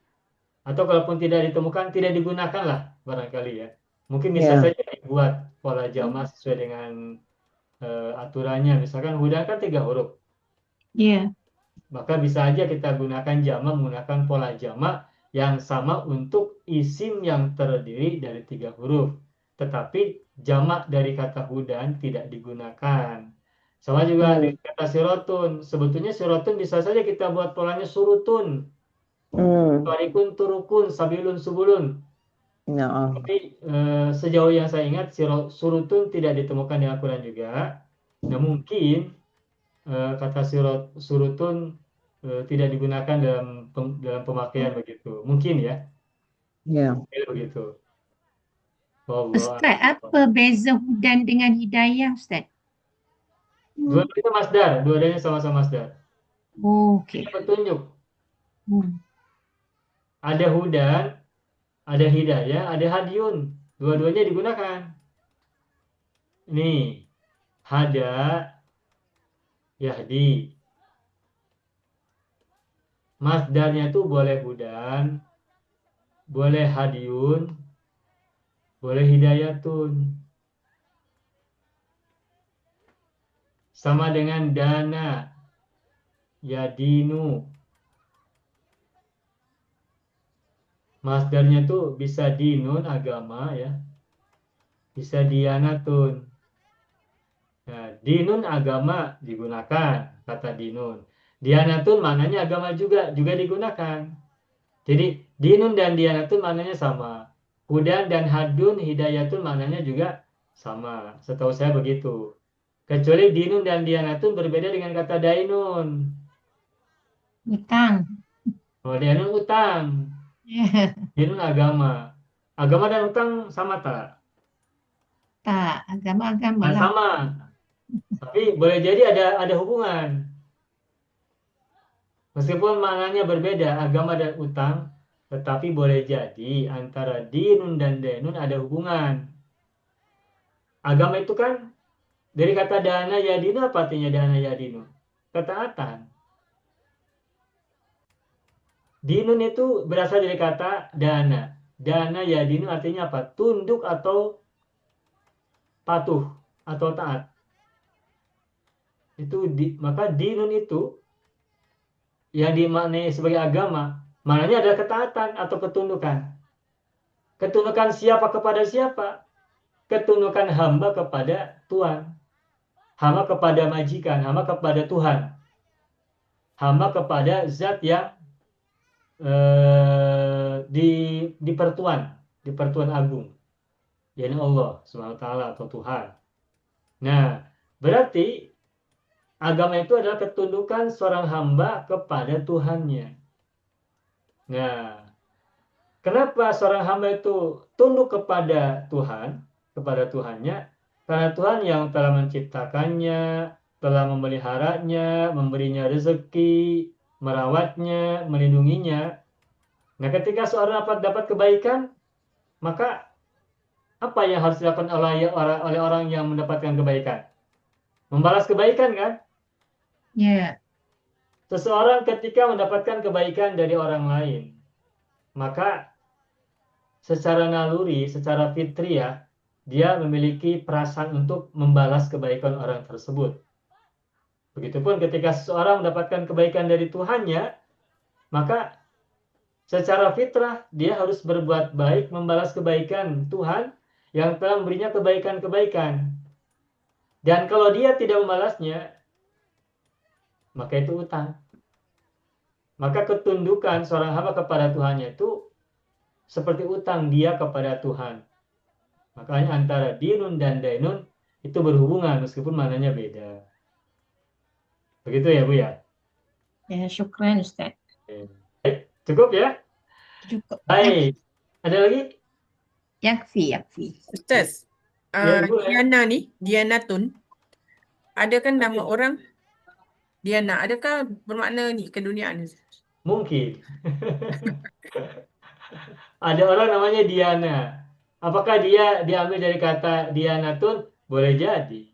Atau kalaupun tidak ditemukan, tidak digunakan lah barangkali ya. Mungkin bisa Ya. saja dibuat pola jamak sesuai dengan aturannya. Misalkan hudan kan 3 huruf. Ya. Maka bisa aja kita gunakan jamak menggunakan pola jamak yang sama untuk isim yang terdiri dari 3 huruf. Tetapi jamak dari kata hudan tidak digunakan. Sama juga dengan kata sirotun. Sebetulnya sirotun bisa saja kita buat polanya surutun. Torikun, turukun, sabilun, subulun. Nah. Tapi sejauh yang saya ingat surutun tidak ditemukan di Al-Quran juga. Nah mungkin kata surutun tidak digunakan dalam pemakaian begitu. Mungkin ya. Ya. Begitu. Allah. Ustaz, apa beza hudan dengan hidayah Ustaz? Dua-duanya masdar, dua-duanya sama-sama masdar. Okey. Ini petunjuk. Hmm. Ada hudan, ada hidayah, ada hadiun. Dua-duanya digunakan. Nih, hada, yahdi. Masdarnya tuh boleh hudan, boleh hadiun, boleh hidayatun. Sama dengan dana, yadinu. Masdarnya tuh bisa dinun agama ya, bisa dianatun. Nah, dinun agama digunakan kata dinun. Dianatun maknanya agama juga digunakan. Jadi dinun dan dianatun maknanya sama. Hudan dan hadun hidayatun maknanya juga sama. Setahu saya begitu. Kecuali dinun dan dianatun berbeda dengan kata dainun. Utang. Oh, dainun utang. Ya. Dinun agama. Agama dan utang sama tak? Tak, agama-agama Nah, lah. sama. Tapi boleh jadi ada hubungan. Meskipun maknanya berbeda, agama dan utang, tetapi boleh jadi antara dinun dan dainun ada hubungan. Agama itu kan dari kata dana yadinu, apa artinya dana yadinu? Ketaatan. Dinun itu berasal dari kata dana. Dana yadinu artinya apa? Tunduk atau patuh atau taat. Maka dinun itu yang dimaknai sebagai agama, maknanya adalah ketaatan atau ketundukan. Ketundukan siapa kepada siapa? Ketundukan hamba kepada Tuhan, hamba kepada majikan, hamba kepada Tuhan, hamba kepada zat yang di pertuan agung, yakni Allah Subhanahu wa taala atau Tuhan. Nah, berarti agama itu adalah ketundukan seorang hamba kepada Tuhannya. Nah, kenapa seorang hamba itu tunduk kepada Tuhan, kepada Tuhannya? Karena Tuhan yang telah menciptakannya, telah memeliharanya, memberinya rezeki, merawatnya, melindunginya. Nah, ketika seorang dapat kebaikan, maka apa yang harus dilakukan oleh orang yang mendapatkan kebaikan? Membalas kebaikan, kan? Ya. Seseorang ketika mendapatkan kebaikan dari orang lain, maka secara naluri, secara fitriah, dia memiliki perasaan untuk membalas kebaikan orang tersebut. Begitupun ketika seseorang mendapatkan kebaikan dari Tuhannya, maka secara fitrah dia harus berbuat baik, membalas kebaikan Tuhan yang telah memberinya kebaikan-kebaikan. Dan kalau dia tidak membalasnya, maka itu utang. Maka ketundukan seorang hamba kepada Tuhannya itu seperti utang dia kepada Tuhan. Makanya antara dinun dan dainun itu berhubungan meskipun maknanya beda. Begitu ya, Bu ya? Ya, syukran Ustaz. Baik, cukup ya? Cukup. Baik. Ada lagi? Yakfi. Ustaz, Ya, Ibu, ya. Diana ni, Dianatun, ada kan nama orang Diana, adakah bermakna ni keduniaan? Mungkin. Ada orang namanya Diana. Apakah dia diambil dari kata Dianatun? Boleh jadi.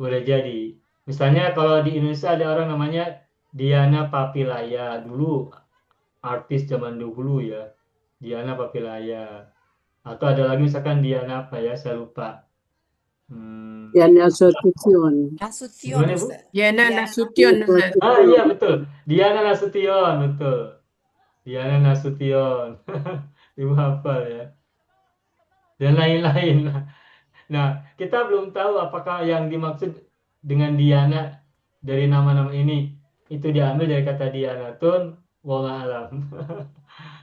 Boleh jadi. Misalnya kalau di Indonesia ada orang namanya Diana Papilaya. Dulu artis zaman dulu ya. Diana Papilaya. Atau ada lagi misalkan Diana apa ya, saya lupa. Diana Nasution. Nasution, Gimana, Bu? Ustaz. Diana Diana. Nasution, Ustaz. Ah iya betul. Diana Nasution, betul. Diana Nasution. Ibu hafal ya. Dan lain-lain. Nah, kita belum tahu apakah yang dimaksud dengan Diana dari nama-nama ini itu diambil dari kata Dianatun, wallahu alam.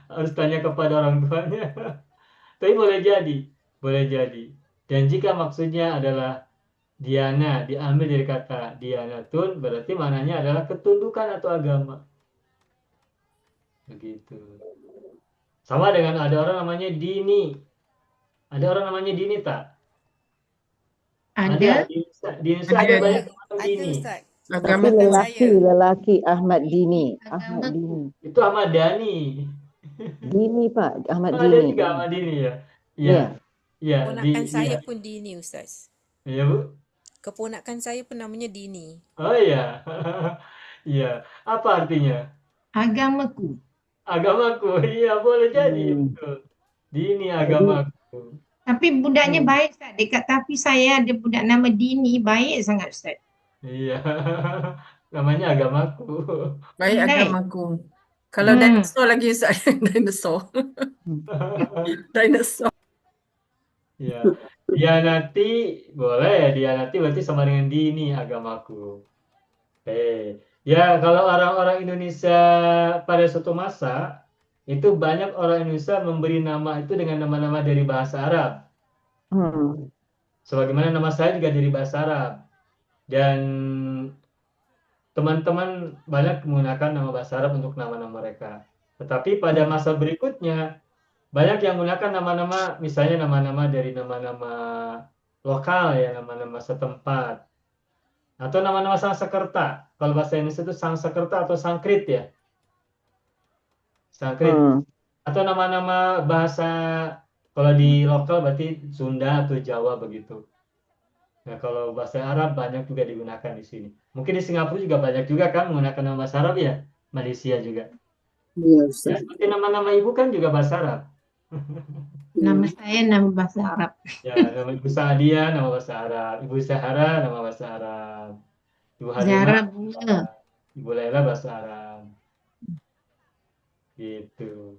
Harus tanya kepada orang tuanya. Tapi boleh jadi, boleh jadi. Dan jika maksudnya adalah Diana diambil dari kata Dianatun, berarti maknanya adalah ketundukan atau agama. Begitu. Sama dengan ada orang namanya Dini. Ada orang namanya Dini tak? Ada. Di Indonesia ada Ada. banyak orang Ada, Dini. Ustaz. Agama Tapi saya. lelaki Ahmad Dini. Agama. Ahmad Dini. Itu Ahmad Dhani. Dini Pak, Ahmad Oh, ada Dini. juga Ahmad Dhani ya. Iya. Iya. Iya, Keponakan saya iya. pun Dini, Ustaz. Iya, Bu. Keponakan saya pun namanya Dini. Oh iya. Iya. Apa artinya? Agamaku. Agamaku. Iya, boleh jadi. Hmm. Betul. Dini agamaku. Tapi budaknya Hmm. baik Ustaz. Dekat tapi saya ada budak nama Dini. Baik sangat Ustaz. Iya. Namanya agamaku. baik Pandai. agamaku. Kalau Hmm. dinosaur lagi, Ustaz. Dinosaur. Dinosaur. Ya, Dianati boleh ya, Dianati berarti sama dengan Dini agamaku. Ya kalau orang-orang Indonesia pada suatu masa itu banyak orang Indonesia memberi nama itu dengan nama-nama dari bahasa Arab. Hmm. Sebagaimana nama saya juga dari bahasa Arab. Dan teman-teman banyak menggunakan nama bahasa Arab untuk nama-nama mereka. Tetapi pada masa berikutnya banyak yang menggunakan nama-nama, misalnya nama-nama dari nama-nama lokal ya, nama-nama setempat. Atau nama-nama Sanskerta. Kalau bahasa Indonesia itu Sanskerta atau Sanskrit ya. Sanskrit. Hmm. Atau nama-nama bahasa, kalau di lokal berarti Sunda atau Jawa begitu. Nah, kalau bahasa Arab banyak juga digunakan di sini. Mungkin di Singapura juga banyak juga kan menggunakan nama bahasa Arab ya. Malaysia juga. Iya Ya, Ustaz. seperti nama-nama ibu kan juga bahasa Arab. Nama saya nama bahasa Arab. Ya, nama Ibu Sa'diyah nama bahasa Arab, Ibu Zahra nama bahasa Arab, Ibu Zahra Halimah bunga. Ibu Laila bahasa Arab. Gitu.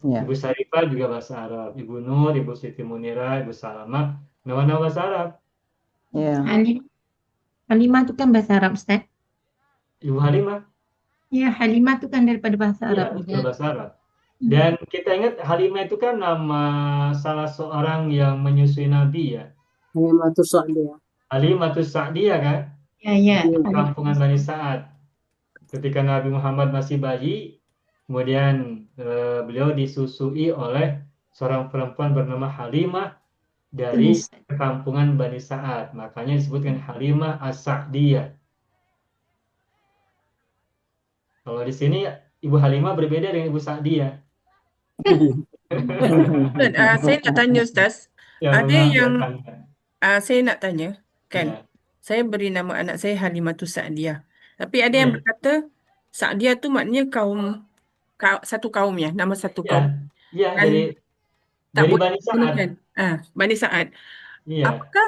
Ya. Ibu Syarifah juga bahasa Arab, Ibu Nur, Ibu Siti Munira, Ibu Salamah, nama-nama bahasa Arab. Ya. Halimah itu kan bahasa Arab, Ustaz. Ibu Halimah, Ya, Halimah itu kan daripada bahasa iya Arab betul juga. bahasa Arab. Dan kita ingat Halimah itu kan nama salah seorang yang menyusui Nabi ya. Halimatus Sa'diyah. Halimatus Sa'diyah kan, Ya, ya. di Halimah. kampungan Bani Sa'ad. Ketika Nabi Muhammad masih bayi, kemudian beliau disusui oleh seorang perempuan bernama Halimah dari perkampungan Bani Sa'ad. Makanya disebutkan Halimah As-Sa'diyah. Kalau di sini Ibu Halimah berbeda dengan Ibu Sa'diyah. Saya nak tanya Ustaz, Ya, ada memang yang biasanya. saya nak tanya kan, Ya, saya beri nama anak saya Halimatus Sa'diyah. Tapi ada yang ya, berkata Sa'diyah tu maknanya satu kaum ya, nama satu ya, kaum. ya, Dan tak dari boleh Bani Sa'ad. digunakan. Bani Sa'ad. Iya, Apakah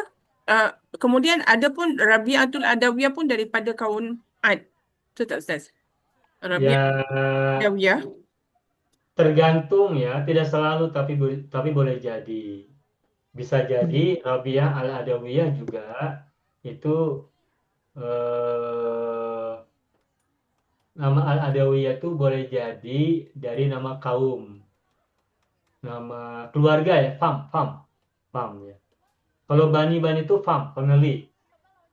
kemudian ada pun Rabi'atul Adawiyah pun daripada kaum Ad? Betul tak Ustaz? ya Rabi'atul Adawiyah. tergantung ya, tidak selalu tapi boleh jadi. Bisa jadi Rabi'ah Al-Adawiyah juga itu nama Al-Adawiyah itu boleh jadi dari nama kaum, nama keluarga ya, fam ya. Kalau Bani itu family.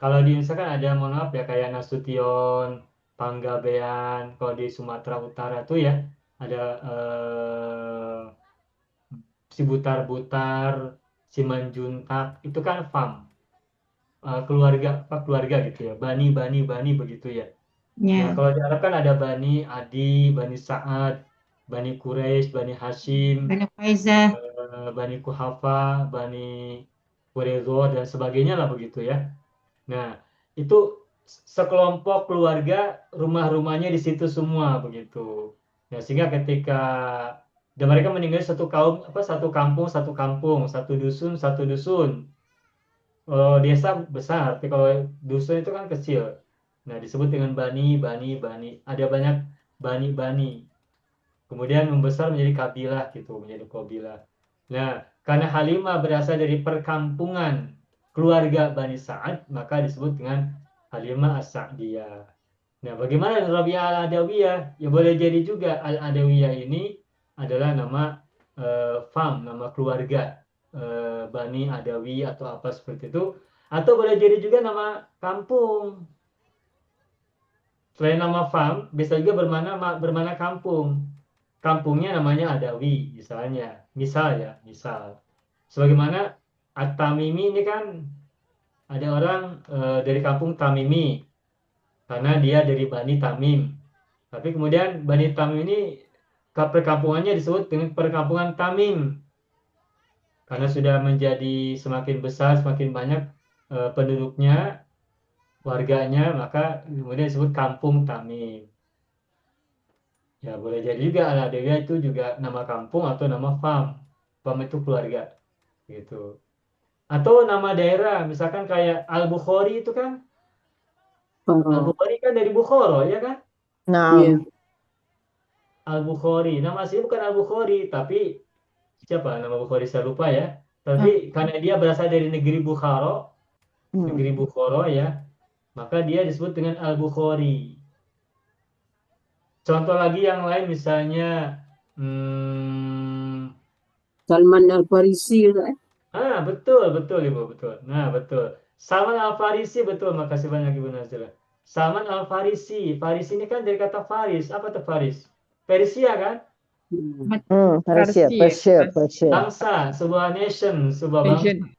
Kalau di Indonesia kan ada, mohon maaf ya, kayak Nasution, Panggabean. Kalau di Sumatera Utara tuh ya ada Sibutar-Butar, Simanjuntak, itu kan fam. Keluarga gitu ya. Bani begitu ya. Nah, Ya. kalau di Arab kan ada Bani Adi, Bani Sa'ad, Bani Quraisy, Bani Hashim, Bani Faizah. Bani Kuhafa, Bani Quraizo dan sebagainya lah begitu ya. Nah, itu sekelompok keluarga, rumah-rumahnya di situ semua begitu. Nah, sehingga ketika dan mereka meninggal satu kaum, satu kampung, satu dusun. Kalau desa besar, tapi kalau dusun itu kan kecil. Nah, disebut dengan bani. Ada banyak bani. Kemudian membesar menjadi kabilah gitu, menjadi kabilah. Nah, karena Halimah berasal dari perkampungan keluarga Bani Sa'ad, maka disebut dengan Halimah As-Sa'diyah. Nah, bagaimana dengan Rabi'ah Al-Adawiyah? Ya boleh jadi juga Al-Adawiyah ini adalah nama nama keluarga Bani Adawi atau apa seperti itu. Atau boleh jadi juga nama kampung. Selain nama fam, bisa juga bermana kampung. Kampungnya namanya Adawi, misalnya. Misal. Sebagaimana At-Tamimi ini kan ada orang dari kampung Tamimi, karena dia dari Bani Tamim. Tapi kemudian Bani Tamim ini perkampungannya disebut dengan perkampungan Tamim. Karena sudah menjadi semakin besar, semakin banyak penduduknya, warganya, maka kemudian disebut kampung Tamim. Ya, boleh jadi juga Al-Adawiyah itu juga nama kampung atau nama fam. Fam itu keluarga, gitu. Atau nama daerah, misalkan kayak Al-Bukhari itu kan, Al-Bukhari kan dari Bukhara, ya kan? Nah, Al-Bukhari, nama aslinya bukan Al-Bukhari, tapi siapa nama Bukhari saya lupa ya. Tapi karena dia berasal dari negeri Bukhara, ya, maka dia disebut dengan Al-Bukhari. Contoh lagi yang lain misalnya Salman Al-Farisi betul Ibu, betul. Nah, betul. Salman Al-Farisi, betul. Makasih banyak Ibu Nazila. Salman Al-Farisi. Farisi ini kan dari kata Faris. Apa tuh Faris? Persia kan? Persia. Bangsa, sebuah nation, sebuah bangsa.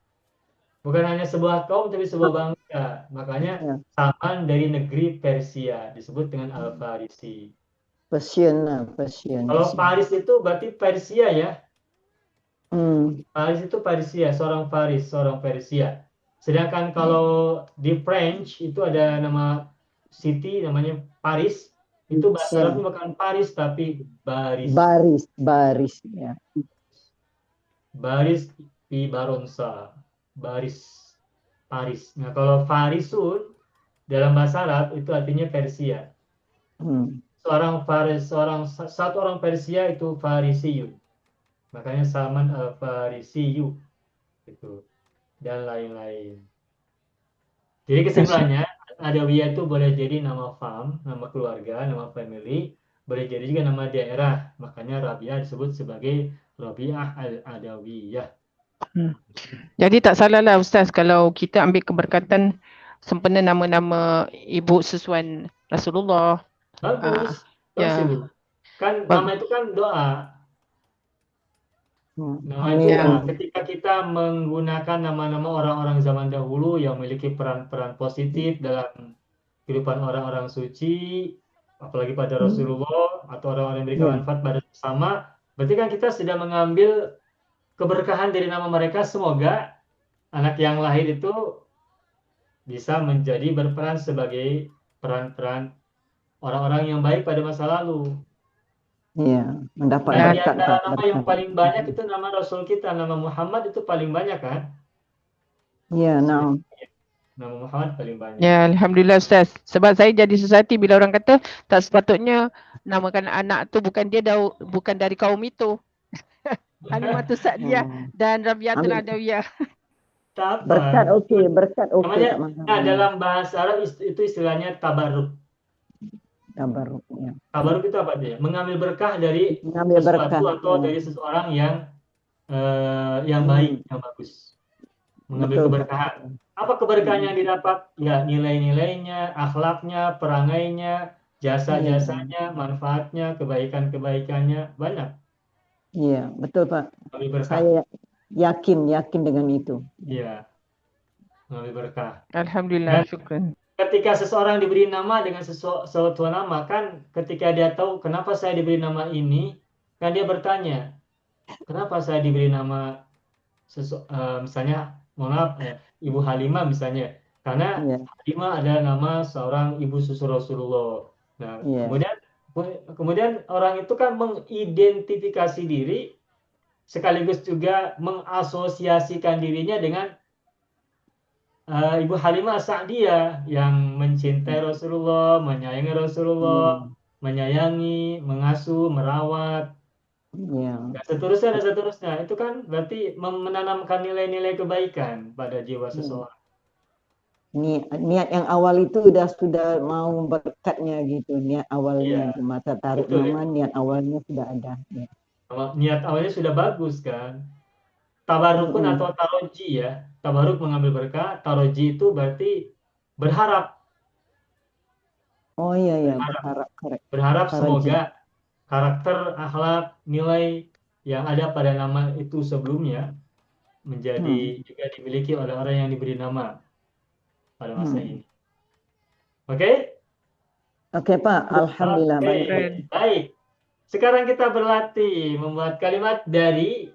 Bukan hanya sebuah kaum, tapi sebuah bangsa. Makanya Salman dari negeri Persia. Disebut dengan Al-Farisi. Persian. Kalau Faris itu berarti Persia ya. Faris itu Persia, seorang Persia. Sedangkan kalau di French itu ada nama city namanya Paris. Itu bahasa Arabnya bukan Paris tapi Baris. Baris ya. baris fi baronsa, baris Paris. Nah, kalau Farisun dalam bahasa Arab itu artinya Persia. Satu orang Persia itu Farisiyun. Makanya Salman al-Farisiyu itu dan lain-lain. Jadi kesimpulannya Adawiyah itu boleh jadi nama farm, nama keluarga, nama family, boleh jadi juga nama daerah. Makanya Rabi'ah disebut sebagai Rabi'ah al-Adawiyah. Jadi tak salah lah Ustaz kalau kita ambil keberkatan sempena nama-nama ibu susuan Rasulullah. Bagus. Ya. Bagus, Ibu. Kan nama itu kan doa. Nama itu Ya. doa. Ketika kita menggunakan nama-nama orang-orang zaman dahulu yang memiliki peran-peran positif dalam kehidupan orang-orang suci, apalagi pada Rasulullah atau orang-orang yang memberikan manfaat pada sesama, berarti kan kita sudah mengambil keberkahan dari nama mereka. Semoga anak yang lahir itu bisa menjadi berperan sebagai peran-peran orang-orang yang baik pada masa lalu. Iya, mendapat Dan di berkat antara Pak, nama berkat. yang paling banyak itu nama Rasul kita, nama Muhammad itu paling banyak kan? Iya, nah. Nama Muhammad paling banyak. Ya, Alhamdulillah Ustaz. Sebab saya jadi susati bila orang kata tak sepatutnya namakan anak tu bukan dari kaum itu. Halimatus Sa'diyah dan Rabi'atul Adawiyah. Tak apa. Berkat okey, berkat okey Namanya, tak masalah. nah, dalam bahasa Arab itu istilahnya tabarruk. Tabarruk, ya. Tabarruk itu apa dia? Mengambil berkah dari Mengambil sesuatu berkah, atau ya. dari seseorang yang baik, yang bagus. Mengambil Betul, keberkahan. Pak. Apa keberkahan yang didapat? Ya, nilai-nilainya, akhlaknya, perangainya, jasa-jasanya, manfaatnya, kebaikan-kebaikannya, banyak. Iya, betul Pak. Mengambil berkah. Saya yakin dengan itu. Iya. Mengambil berkah. Alhamdulillah, Dan syukran. ketika seseorang diberi nama dengan suatu nama, kan ketika dia tahu kenapa saya diberi nama ini, kan dia bertanya, kenapa saya diberi nama misalnya, mohon maaf, Ibu Halimah misalnya, karena Halimah adalah nama seorang ibu susu Rasulullah. Nah, kemudian orang itu kan mengidentifikasi diri, sekaligus juga mengasosiasikan dirinya dengan Ibu Halimah Sa'diyah yang mencintai Rasulullah, menyayangi Rasulullah, menyayangi, mengasuh, merawat, dan seterusnya. Itu kan berarti menanamkan nilai-nilai kebaikan pada jiwa seseorang. Niat yang awal itu sudah mau berkatnya gitu, niat awalnya mata tarik nama, niat awalnya sudah ada. Ya. Niat awalnya sudah bagus kan. Tabarukun atau taroji ya. Tabaruk mengambil berkah, taroji itu berarti berharap. Oh iya, berharap. Berharap semoga karakter, akhlak, nilai yang ada pada nama itu sebelumnya menjadi juga dimiliki oleh orang yang diberi nama pada masa ini. Oke? Oke Pak, Alhamdulillah. Baik. Sekarang kita berlatih membuat kalimat dari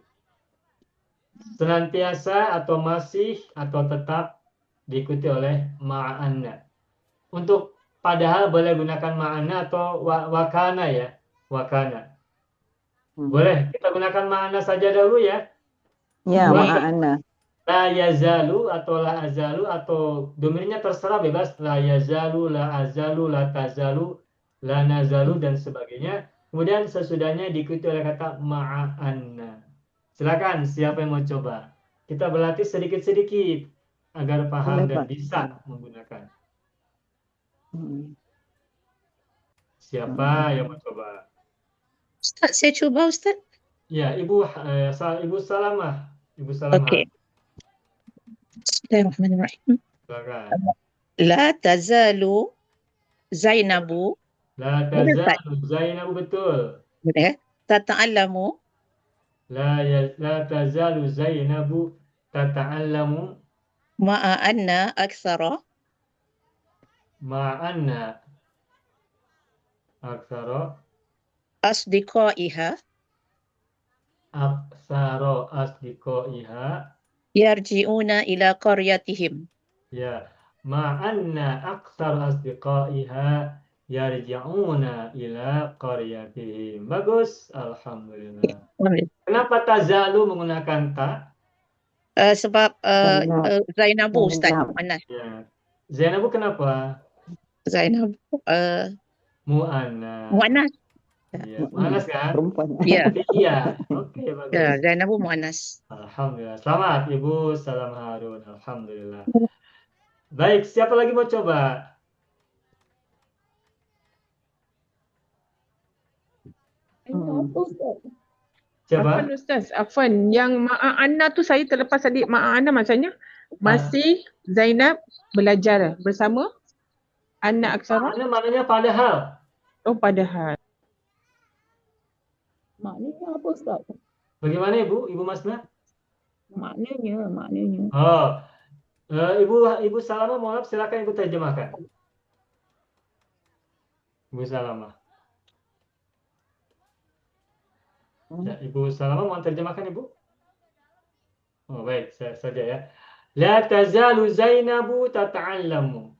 senantiasa atau masih atau tetap diikuti oleh ma'anna. Untuk padahal boleh gunakan ma'anna atau wakana ya. Wakana. Boleh kita gunakan ma'anna saja dahulu ya. Ya, ma'anna. La yazalu atau la azalu atau domirnya terserah bebas. La yazalu, la azalu, la tazalu, la nazalu dan sebagainya. Kemudian sesudahnya diikuti oleh kata ma'anna. Silakan siapa yang mau coba. Kita berlatih sedikit-sedikit agar paham dan bisa menggunakan. Siapa yang mau coba? Ustaz, saya cuba Ustaz. Ya, Ibu Salamah. Ibu Salamah. Okey. Bismillahirrahmanirrahim. Silakan. La tazalu Zainabu. La tazalu Zainabu, betul. Boleh? Tata'allamu. La tazalu Zainabu tata'allamu Ma'anna aktsara. ma'anna aktsara Asdiqaiha. asdiqaiha. Yarji'una ila qaryatihim. Ya, ma'anna aktsar asdiqaiha yarji'una ila qaryatihim. Bagus, alhamdulillah. Kenapa tazalu menggunakan ta? Sebab Karena Zainabu Ustaz, Zainab. muannas. Ya. Zainabu kenapa? Zainab Mu'annas. muannas. Iya, mu'annas kan? Perempuan. Ya, Iya, oke bagus. ya, Zainabu muannas. Alhamdulillah. Selamat Ibu Salam Harun. Alhamdulillah. Baik, siapa lagi mau coba? Siapa? Afwan Ustaz, Afwan. Yang Ma'ana tu saya terlepas tadi. Ma'ana maksudnya masih Zainab belajar bersama anak aksara. Maknanya padahal. Oh, padahal. Maknanya apa Ustaz? Bagaimana Ibu? Ibu Masna? Maknanya. Oh, Ibu Salama, mohon maaf, silakan Ibu terjemahkan. Ibu Salama. Ya, Ibu Salama mau terjemahkan Ibu? Oh, baik, saya saja ya. La tazalu Zainabu tata'allamu.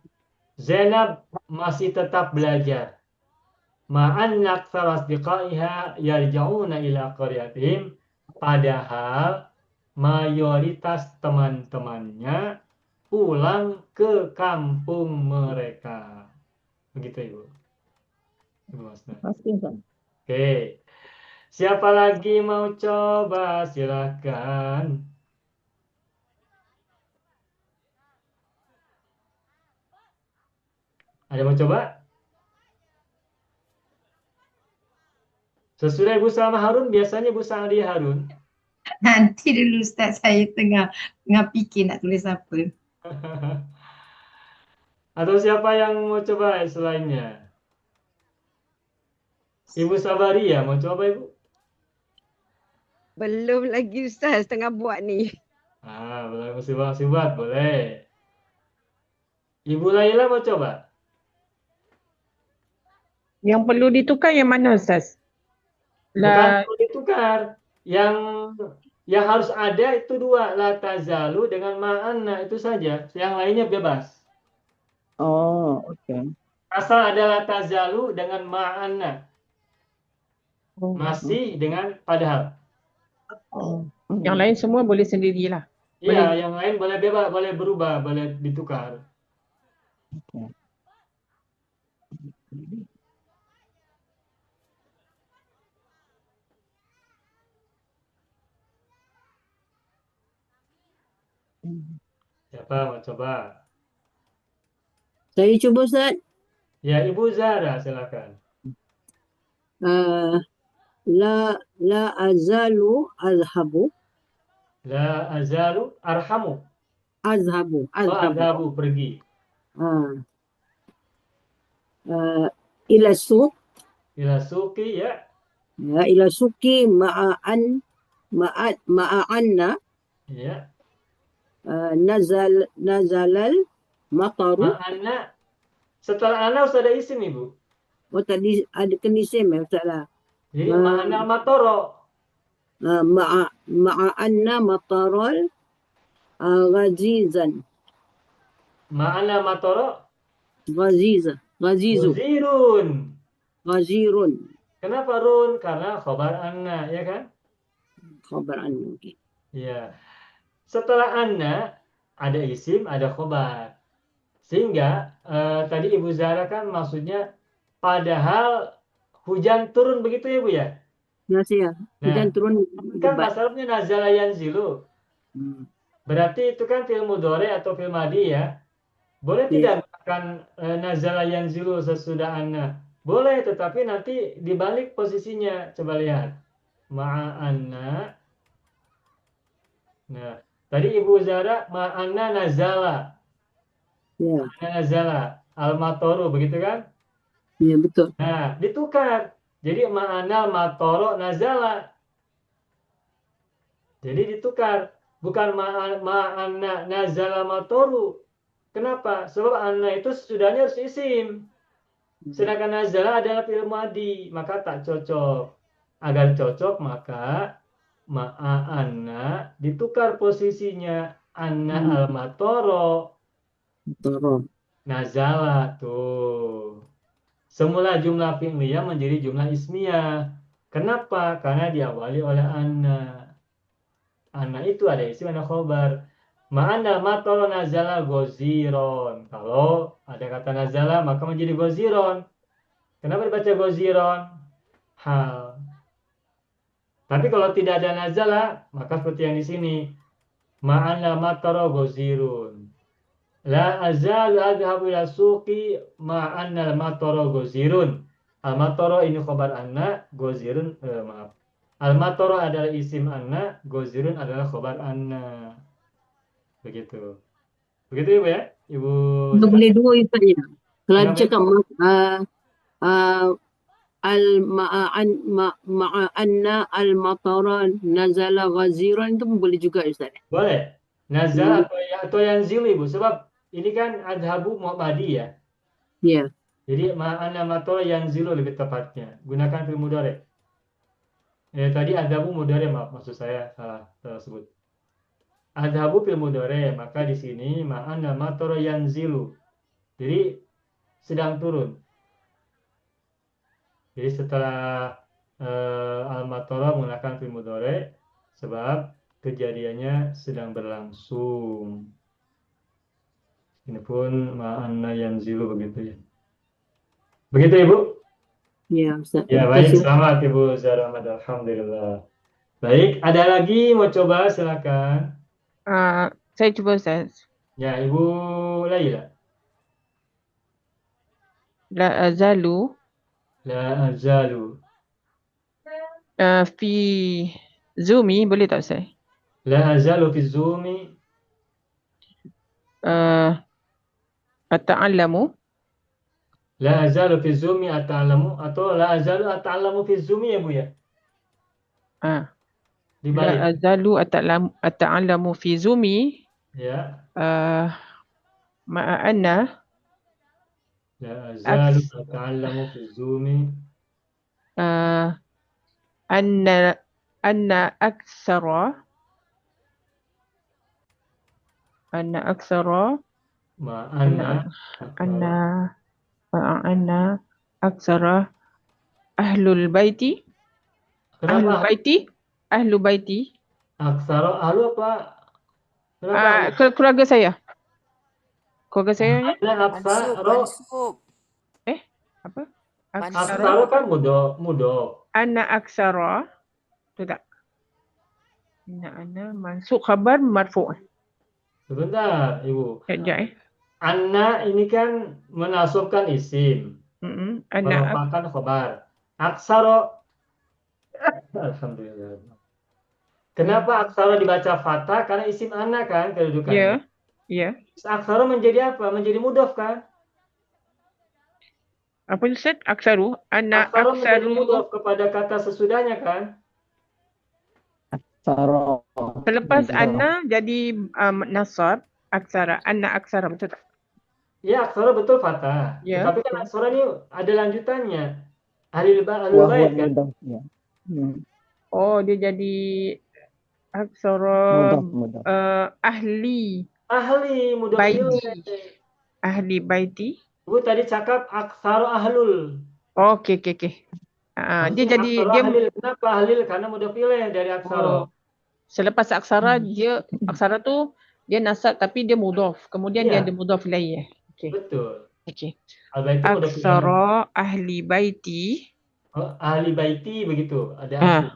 Zainab masih tetap belajar. Ma'an aktsara asdiqaiha yarja'una ila qaryatihim. Padahal mayoritas teman-temannya pulang ke kampung mereka. Begitu Ibu. Ibu Masna. Pasti Ustaz. Oke. Siapa lagi mau coba? Silakan. Ada mau coba? Sesudah Ibu Salma Harun, biasanya Ibu Sa'adiyah Harun. Nanti dulu Ustaz, saya tengah fikir nak tulis apa. Atau siapa yang mau coba selainnya? Ibu Sabaria mau coba Ibu? Belum lagi Ustaz, tengah buat ni. Boleh mesti buat, boleh. Ibu Laila mau coba? Yang perlu ditukar yang mana Ustaz? Bukan perlu ditukar. Yang harus ada itu dua, la tazalu dengan ma'anna itu saja. Yang lainnya bebas. Oh, oke. Asal ada la tazalu dengan ma'anna. Masih dengan padahal. Yang lain semua boleh sendirilah. Iya, yang lain boleh bebas, boleh berubah, boleh ditukar. Siapa mau coba? Saya cuba Ustaz. Ya, Ibu Zara, silakan. La azalu azhabu. La azalu arhamu. Azhabu. Azhabu, pergi. Ila suq. Ila suki, ya. Ya, ila suki ma'anna. Ya. Nazalal mataru. Ma'anna. Setelah ana harus ada isim, Ibu. Oh, tadi ada kenisim ya Ustaz lah. Jadi ma'anna matoro. Ma'anna matarol ghazizan. Ma'anna matoro. Ghazizu. Ghazirun. Kenapa run? Karena khobar anna, ya kan? Khabar anna. Okay. Ya. Setelah anna ada isim, ada khobar. Sehingga tadi Ibu Zara kan maksudnya padahal hujan turun begitu ya Bu ya? Ya saya. Hujan turun. Kan bahasa Arabnya nazala yanzilu. Berarti itu kan fi'il mudhari atau fi'il madhi ya. Boleh tidak menggunakan nazala yanzilu sesudah anna? Boleh, tetapi nanti dibalik posisinya. Coba lihat. Ma'anna. Nah, tadi Ibu Zara ma'anna nazala. Ya. Nazala al-matoru, begitu kan? Ya, betul. Nah, ditukar. Jadi ma'anna al-matoro nazala. Jadi ditukar. Bukan ma'anna nazala matoru. Kenapa? Sebab anna itu sesudahnya harus isim. Sedangkan nazala adalah fi'il madhi, maka tak cocok. Agar cocok maka ma'anna ditukar posisinya anna al-matoro. Nazala tuh. semula jumlah fi'liyah menjadi jumlah ismiyah. Kenapa? Karena diawali oleh anna. Anna itu ada isim, ada khobar. Ma'anal matoro nazala goziron. Kalau ada kata nazala maka menjadi goziron. Kenapa dibaca goziron? Hal. Tapi kalau tidak ada nazala, maka seperti yang di sini. Ma'anal matoro gozirun. La azalu adhabu ila suqi ma'anal matoro gozirun. Al-matoro ini khobar anna, gozirun, maaf. Al-matoro adalah isim anna, gozirun adalah khobar anna. Begitu. Begitu Ibu ya? Ibu Zara? Boleh dua Ustaz ya. Kalau Kenapa? cakap ma'anna al-matara nazala ghaziran itu pun boleh juga Ustaz. Boleh. Nazal atau yanzil Ibu. Sebab ini kan adhabu mu'badi ya. Ya. Jadi ma'ana matoro yanzilu lebih tepatnya. Gunakan fi'il mudhari'. Tadi adhabu mudhari', maaf, maksud saya salah sebut. Adhabu fi'il mudhari', maka di sini ma'ana matoro yanzilu. Jadi sedang turun. Jadi setelah al-matoro menggunakan fi'il mudhari' sebab kejadiannya sedang berlangsung. Ini pun ma'ana yanzilu begitu ya. Begitu Ibu? Ya Ustaz. Ya, Terima baik. kasih. Selamat Ibu Zara Ahmad. Alhamdulillah. Baik, ada lagi mau coba silakan. Saya cuba Ustaz. Ya, Ibu Laila. La azalu La azalu. fi Zumi boleh tak Ustaz? La azalu fi zumi. Ata'allamu La azalu fi zumi ata'alamu. Atau la azalu ata'alamu fi zumi ya Bu ya? La Dibalik. azalu ata'allamu fi Zumi Ya. ma'a anna La azalu ata'alamu fi zumi. anna aksara Ma'anna. anna aksara ahlul baiti Kenapa? ahlu baiti Aksara ahlu apa? Kenapa? keluarga saya Ana Mansub, aksara. mansub. apa Aksara kan mudo. anna aksara tu tak anna mansub khabar marfu'. Sebentar, Ibu. Sekejap Anna ini kan menasubkan isim, Anna merupakan khobar. Aksaro. Alhamdulillah. Kenapa aksaro dibaca fathah? Karena isim anna kan kedudukannya. ya Aksaro menjadi apa? Menjadi mudhof kan? apa Ustaz? Aksaru anna Aksaro menjadi aksaru mudhof kepada kata sesudahnya kan? Saro. selepas anna jadi nasab aksara anna aksara betul tak? Ya, aksaro betul fathah. Ya. Tapi kan aksaro ini ada lanjutannya. Ahlul bait Wahwa kan? mudaf. Ya. Oh dia jadi aksara Mudaf. ahli Ahli mudhof baiti ilaih. ahli baiti. Bu tadi cakap aksaro ahlul. Okey. Dia jadi Aksaro dia ahlil. Kenapa ahlil? Karena mudhof ilaih dari aksaro. selepas aksara dia aksara tu dia nasab tapi dia mudhaf. Kemudian dia Iya. ada mudhaf ilaih. Betul. Okey. Al-bait itu mudhof ilaih. Aksara ahli baiti. Oh, ahli baiti begitu. Ada Ah. ahli.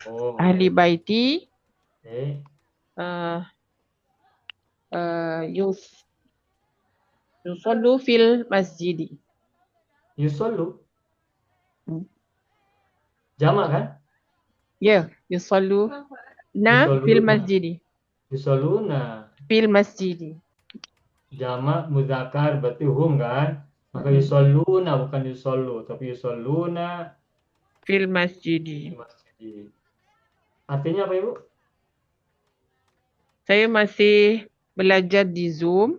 Oh. Ahli baiti Oke. yusallu fil masjidi. Yusollu. Jamak kan? Ya, yusallu Yusalluna. fil masjidi. Yusolluna. Fil masjidi. Jamak muzakkar berarti hum kan? Maka yusolluna bukan yusollu, tapi yusolluna Fil di masjidi. masjid. Artinya apa Ibu? Saya masih belajar di Zoom.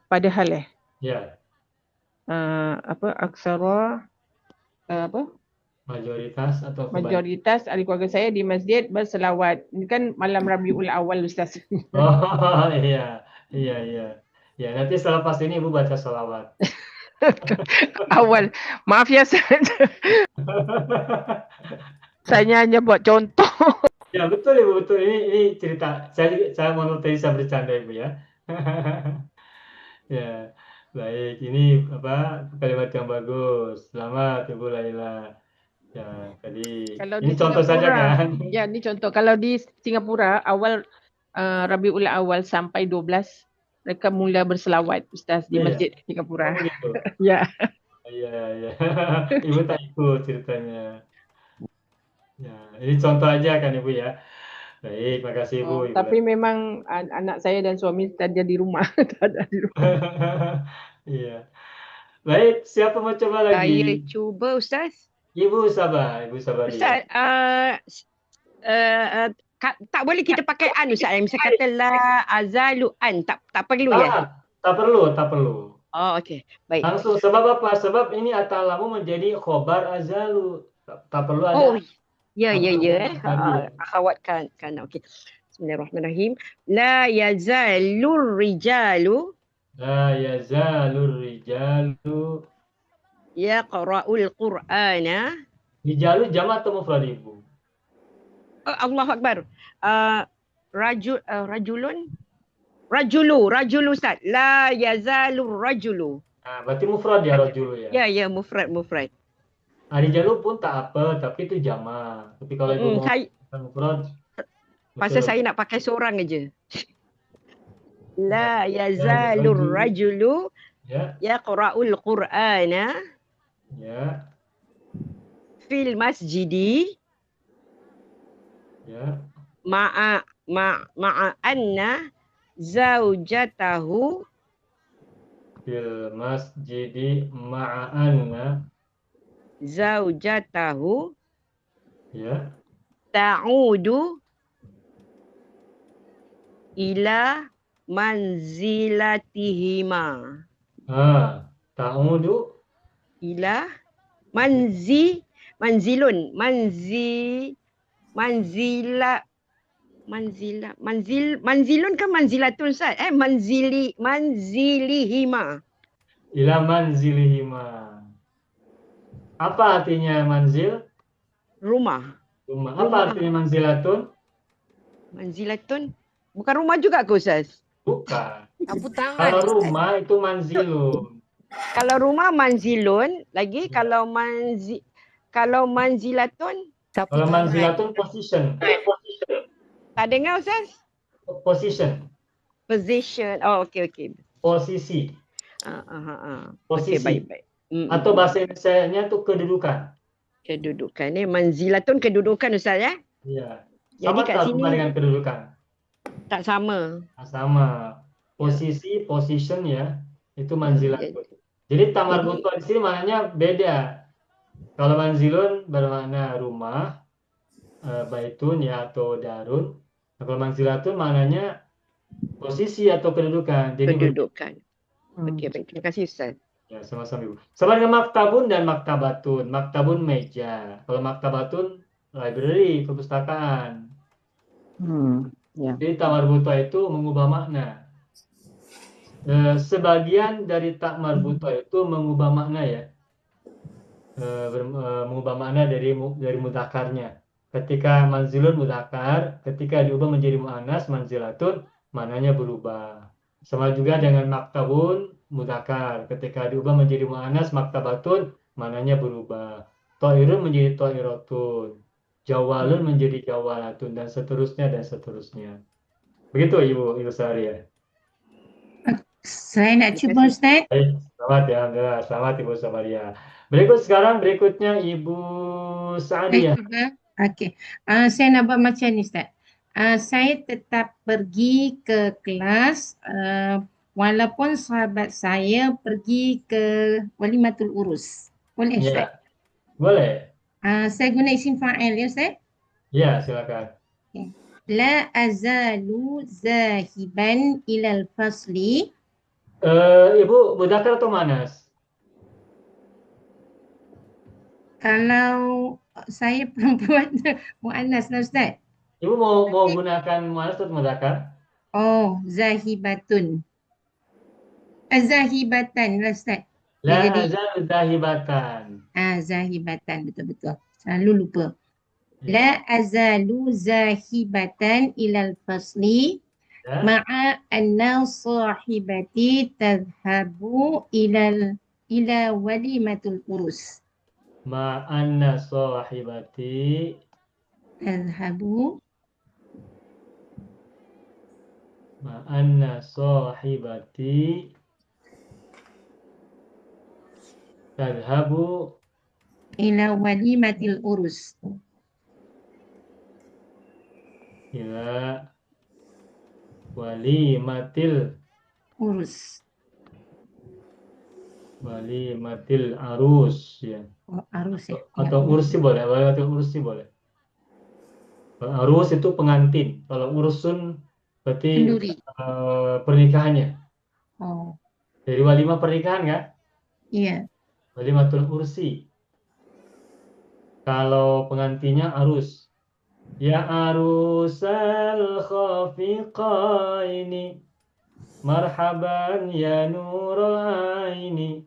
Padahal Ya, aksara mayoritas atau kebanyakan. majoritas ahli keluarga saya di masjid berselawat. Ini kan malam Rabiul Awal Ustaz. Oh iya. Ya, nanti selepas ini Ibu baca salawat. Awal. Maaf ya, Ustaz. Saya hanya buat contoh. Ya betul Ibu, betul. Ini cerita. Saya mau tadi saya bercanda Ibu ya. Ya, baik. Ini apa kalimat yang bagus. Selamat Ibu Laila. Ya, tadi Kalau ini di contoh saja Singapura, kan. ya ini contoh. Kalau di Singapura awal Rabiul Awal sampai 12 mereka mula berselawat Ustaz di Iya. Masjid Singapura. Oh begitu. Ya. Iya, iya. Ibu tak ikut ceritanya. Ya, ini contoh aja kan Ibu ya. Baik, makasih Ibu. Ibu Tapi memang anak saya dan suami tak ada di rumah. Tak ada di rumah. Iya. Baik, siapa mau coba Saya lagi? cuba Ustaz. Ibu sabar, Ibu sabar. Ustaz, tak boleh kita pakai an Ustaz. Misal kata la azalu an. Tak perlu ya? Tak perlu, tak perlu. Oh, okey. Baik. Langsung sebab apa? Sebab ini atalamu menjadi khobar azalu. Tak perlu ada. Oh, ya. Tadi ya. Akhawat kan. Okey. Bismillahirrahmanirrahim. La yazalur rijalu La yazalur rijalu. yaqra'ul Qur'ana. Rijalu jamak atau mufrad Ibu? Allahu Akbar. Rajulu Ustaz. La yazalur rajulu. Nah, berarti mufrad ya rajulu ya. Ya, mufrad. Rijalu pun tak apa, tapi itu jamak. Tapi kalau Ibu mau mufrad, Pasal betul. saya nak pakai seorang aja. La yazalur rajulu Ya, yaqra'ul Qur'ana ya, fil masjidi ya. ma'a anna zaujatahu Fil masjidi ma'anna. Ya. ta'udu ila manzilatihima. Ta'udu Ila manzilun manzilun kan manzilatun Ustaz. Manzilihima. ila manzilihima. Apa artinya manzil? Rumah. Rumah. Apa artinya manzilatun? Manzilatun bukan rumah juga ke Ustaz? Bukan. Sapu tangan. Kalau Ustaz. rumah itu manzilun. Kalau rumah manzilun, lagi kalau manzilatun Sapu Kalau tangan. manzilatun position. tak dengar Ustaz? Position. Position. Oh, okey. Posisi. Okey, Posisi. baik. Atau bahasa Indonesianya itu kedudukan. Kedudukan ni manzilatun kedudukan Ustaz ya? Iya. Jadi Sama kat tak sini sama dengan kedudukan? tak sama. Sama. Posisi, position ya, itu manzilatun. Jadi tamar butuh di sini maknanya beda. Kalau manzilun bermakna rumah, baitun ya atau darun. Nah, kalau manzilatun maknanya posisi atau kedudukan. Jadi Kedudukan. Okey, baik. Terima kasih Ustaz. ya, sama-sama Ibu. Sama dengan maktabun dan maktabatun. Maktabun meja. Kalau maktabatun library, perpustakaan. Ya. Jadi tak marbuta itu mengubah makna. Sebagian dari tak marbuta itu mengubah makna ya. Mengubah makna dari mudzakarnya. Ketika manzilun mudzakar, ketika diubah menjadi muannas manzilatun, maknanya berubah. Sama juga dengan maktabun mudzakar, ketika diubah menjadi muannas maktabatun, maknanya berubah. Thairun menjadi thairatun, jawalun menjadi jawalatun, dan seterusnya. Begitu Ibu Sari ya. Saya nak cuba Ustaz. Baik, selamat ya, Alhamdulillah. Selamat Ibu Samaria. Berikutnya Ibu Sa'adiyah. Okey. Saya nak buat macam ni Ustaz. Saya tetap pergi ke kelas walaupun sahabat saya pergi ke walimatul urus. Boleh Ustaz? Ya, boleh. Saya guna isim fa'il ya Ustaz? Ya, silakan. La azalu zahiban ilal fasli. Ibu mudzakar atau muannas? Kalau saya perempuan muannas lah Ustaz. Ibu mau gunakan muannas atau mudzakar? Oh, zahibatun. Zahibatan lah Ustaz. Dia La jadi azalu zahibatan. zahibatan, betul-betul. Selalu lupa. Ya. La azalu zahibatan ilal fasli Ya. ma'a anna sahibati tadhhabu ila walimatul urus. Ma anna sahibati Tadhhabu ma anna sahibati tadhabu ila walimatil urus. ila walimatil Urus. arus ya. Oh, arus ya. Atau ursi boleh, walimatil ursi boleh. Kalau arus itu pengantin, kalau ursun berarti Kenduri. pernikahannya. Oh, Jadi walimah pernikahan kan? iya. Walimatul ursi. Kalau pengantinnya arus. Ya arusal khafiqaini marhaban ya nurul aini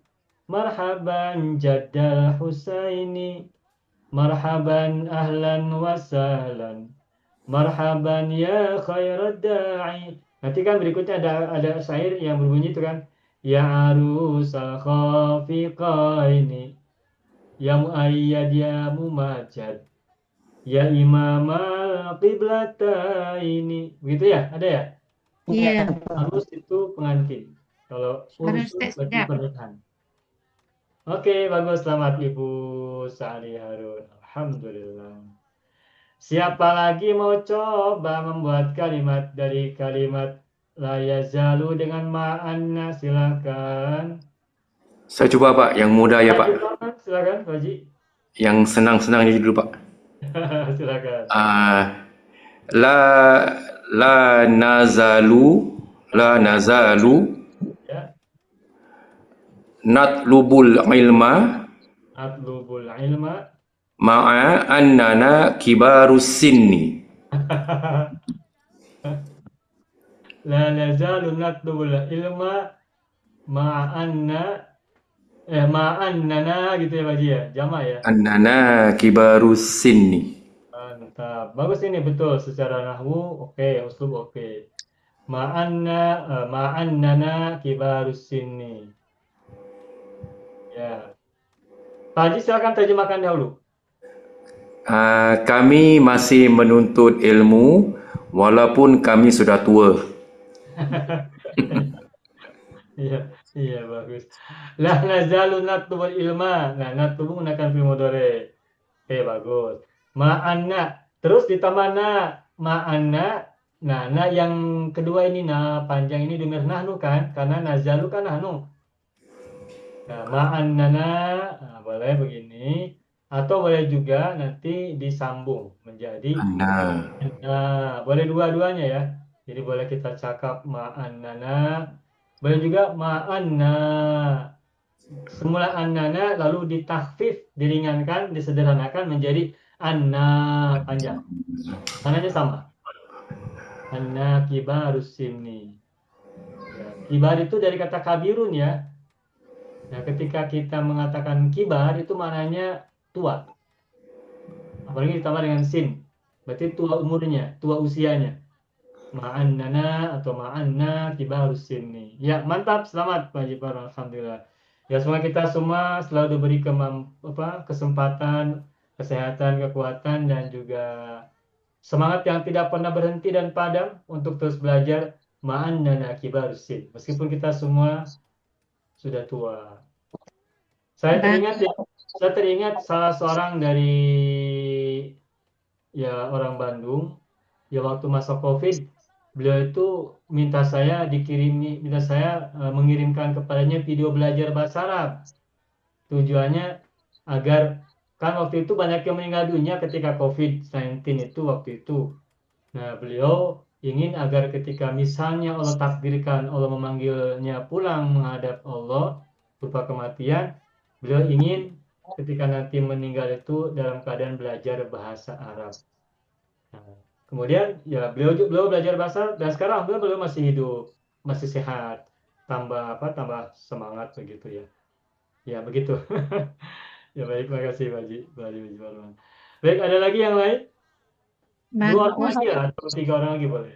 marhaban jaddal husaini marhaban ahlan wa sahlan marhaban ya khairad da'i. Nanti kan berikutnya ada syair yang berbunyi itu kan, ya arusal khafiqaini ya muayyad ya mumajjad ya imamal qiblataini. Begitu ya? Ada ya? Iya. Arus itu pengantin. Kalau Suara urus Ustaz berarti sedap. pernikahan. Oke, bagus. Selamat Ibu Sa'ali Harun. Alhamdulillah. Siapa lagi mau coba membuat kalimat dari kalimat la yazalu dengan ma'anna? Silakan. Saya coba Pak, yang mudah ya Pak. Silakan, Pak Haji. Yang senang-senang aja dulu Pak. Silakan. La nazalu Ya. natlubul ilma Atlubul ilma. ma'a annana kibarus sinni. La nazalu natlubul ilma ma'annana gitu ya Pak Haji ya, jama ya. Annana kibarus sinni. Mantap, bagus ini betul secara nahwu oke, uslub oke. Ma'annana kibarus sinni. Ya. Pak Haji silakan terjemahkan dahulu. Kami masih menuntut ilmu walaupun kami sudah tua. Iya, iya bagus. La nazalu natlubul ilma. Nah, natlubu menggunakan fi'il mudhari'. Oke, bagus. Ma'anna. Terus ditambah ma'anna. Nah, yang kedua ini panjang ini dengar nahnu kan? Karena nazalu kan nahnu. Nah, ma'annana. Nah, boleh begini. Atau boleh juga nanti disambung menjadi boleh dua-duanya ya. Jadi boleh kita cakap ma'annana. Boleh juga ma'anna. Semula annana lalu ditakhfif, diringankan, disederhanakan menjadi anna panjang. Maknanya sama. Anna kibarus sinni. Ya, kibar itu dari kata kabirun ya. Nah, ketika kita mengatakan kibar itu maknanya tua. Apalagi ditambah dengan sin. Berarti tua umurnya, tua usianya. Ma'annana atau ma'anna kibarus sinni. Ya, mantap. Selamat Pak Jipar. Alhamdulillah. Ya, semoga kita semua selalu diberi kesempatan, kesehatan, kekuatan, dan juga semangat yang tidak pernah berhenti dan padam untuk terus belajar ma'annana kibarus sin. Meskipun kita semua sudah tua. Saya teringat salah seorang dari orang Bandung. Ya, waktu masa COVID, beliau itu minta saya mengirimkan kepadanya video belajar bahasa Arab. Tujuannya agar kan waktu itu banyak yang meninggal dunia ketika COVID-19 itu waktu itu. Nah, beliau ingin agar ketika misalnya Allah takdirkan, Allah memanggilnya pulang menghadap Allah berupa kematian, beliau ingin ketika nanti meninggal itu dalam keadaan belajar bahasa Arab. Nah, kemudian ya beliau belajar bahasa dan sekarang beliau masih hidup, masih sehat, tambah semangat begitu ya. Ya, begitu. Ya, baik, makasih Pak Haji. Pak Haji Farman. Baik, ada lagi yang lain? Dua Bagus. orang lagi ya, atau tiga orang lagi boleh.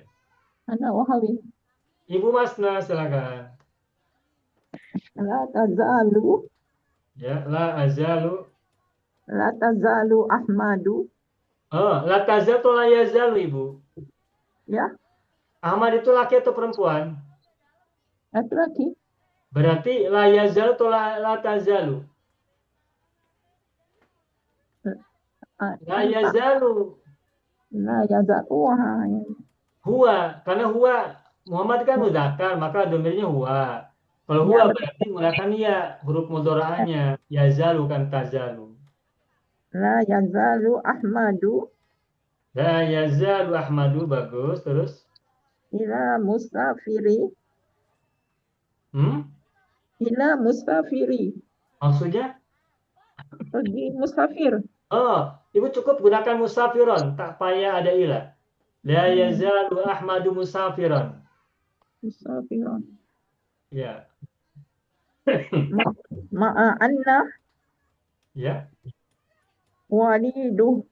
Anak Wahabi. Ibu Masna, silakan. La tazalu, Ya, la azalu. la tazalu Ahmadu. Oh, la tazal atau la yazalu, Ibu? Ya, Ahmad itu laki atau perempuan? laki-laki. Berarti la yazal atau la tazalu? La yazalu. La yazalu. Huwa, karena huwa Muhammad kan mudzakkar, maka domirnya huwa. Kalau Ya, huwa betul. berarti menggunakan ya huruf mudharaatnya, yazalu kan tazalu. La yazalu Ahmadu La yazalu Ahmadu, bagus. Terus ila musafiri. Ila musafiri. maksudnya? Pergi musafir. Oh, Ibu cukup gunakan musafiron, tak payah ada ila. La yazalu Ahmadu musafiron. Musafiron. Ya. Ma'a anna Ya. waliduhu.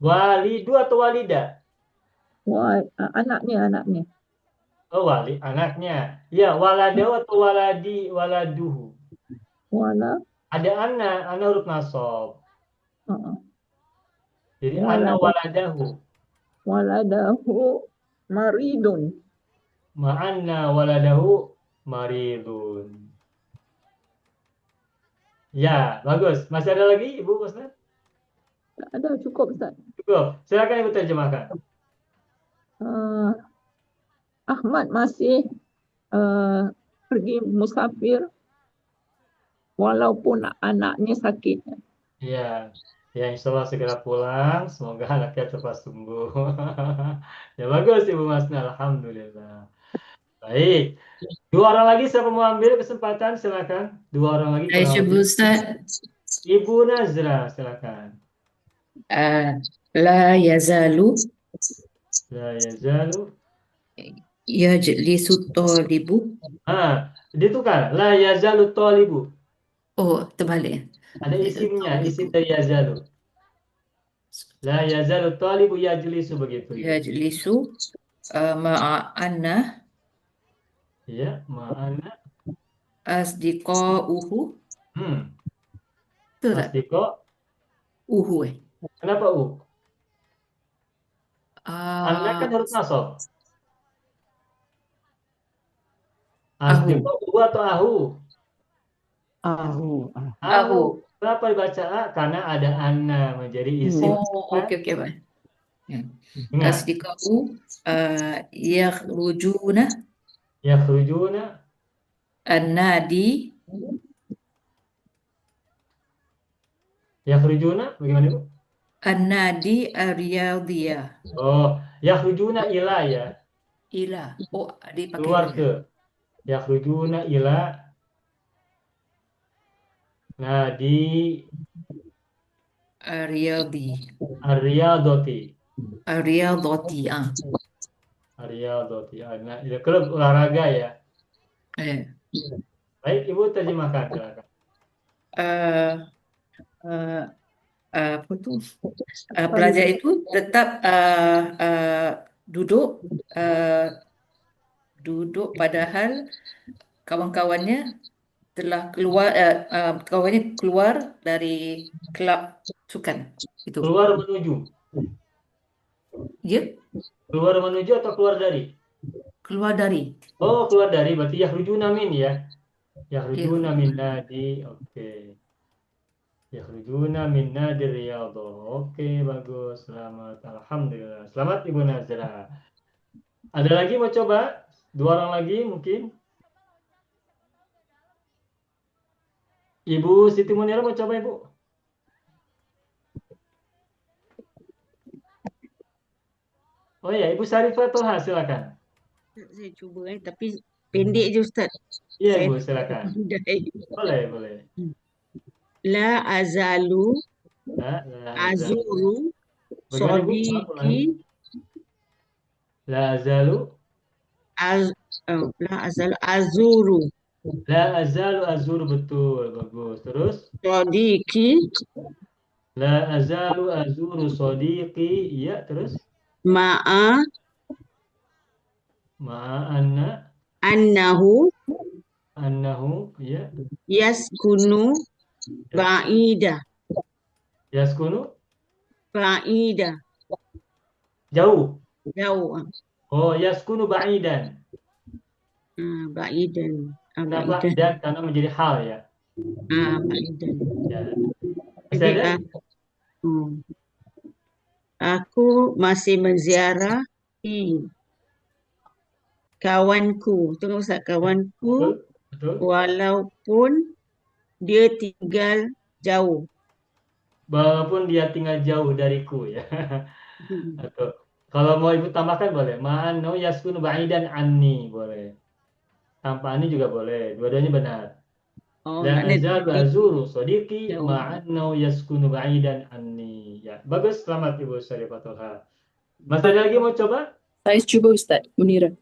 Walidu atau walida? Anaknya. Oh, wali, anaknya. Ya, waladau atau waladuhu. Wala. Ada anna huruf nasab. Jadi anna waladahu. Waladahu maridun. Ma'anna waladahu maridun. Ya, bagus. Masih ada lagi, Ibu Masna? Tak ada, cukup Ustaz. Cukup. Silakan Ibu terjemahkan. Ahmad masih pergi musafir walaupun anaknya sakit. Ya, insya Allah segera pulang. Semoga anaknya cepat sembuh. Ya, bagus Ibu Masna. Alhamdulillah. Baik. Dua orang lagi siapa mau ambil kesempatan? Silakan. Dua orang lagi. Saya kurang coba lebih. Ustaz. Ibu Nazra, silakan. La yazalu La yazalu. yajlisu talibu. Ditukar. La yazalu talibu. Oh, terbalik. Ada isimnya, isim dari yazalu. La yazalu talibu yajlisu, begitu. Yajlisu ma'a anna Ya, ma'ana. asdiqauhu. Betul tak? Asdiqo. Uhu. Kenapa u? Anna kan huruf nasab. Asdiqo u atau ahu? Ahu. Kenapa dibaca a? Karena ada anna menjadi isim. Oke, Pak. Asdiqau yakhrujuna an-nadi. Yakhrujuna, bagaimana Ibu? An-nadi ar-riyadiyah. Oh, yakhrujuna ila ya. Ila. Oh, dipakai Keluar ke. Yakhrujuna ila nadi ar-riyadi. ar-riyadati. Ar-riyadati. Ar-riyadati. Nah, itu klub olahraga ya. Baik, Ibu terjemahkan silakan. Apa tuh? Pelajar itu tetap duduk padahal kawan-kawannya telah keluar dari kelab sukan itu. Keluar menuju. Ya? Keluar menuju atau keluar dari? Keluar dari. Oh, keluar dari berarti yakhrujuna min ya. Yakhrujuna min nadi. Oke. Yakhrujuna min nadi riyadhah. Oke, bagus. Selamat. Alhamdulillah. Selamat Ibu Nazra. Ada lagi mau coba? Dua orang lagi mungkin? Ibu Siti Munira mau coba, Ibu? Oh ya, Ibu Syarifah Toha, silakan. Saya cuba tapi pendek je Ustaz. Iya, Ibu, silakan. Boleh. La azalu azuru sadiqi. La azalu La azalu azuru La azalu azuru, betul, bagus. Terus صديقي la azalu azuru sodiqi, ya, terus مع ma'anna أنه annahu, ya, يسكن بعيدا yaskunu بعيدا jauh. jauh Oh, yaskunu ba'idan. بعيدا Kenapa? بعيدا Dan karena menjadi hal, ya. بعيدا. Ya. Masih Jadi ada? aku masih menziarahi kawanku. Tengok Ustaz, kawanku Betul, betul. walaupun dia tinggal jauh. Walaupun dia tinggal jauh dariku, ya. Atau kalau mau ibu tambahkan boleh. Ma'annahu yaskunu ba'idan anni, boleh. Tanpa anni juga boleh. Dua-duanya benar. Oh, La maknanya azalu azuru sodiqi jauh. ma'annahu yaskunu ba'idan anni. Ya, bagus. Selamat Ibu Syarifatullah. Masih ada lagi mau coba? Saya cuba Ustaz, Munira.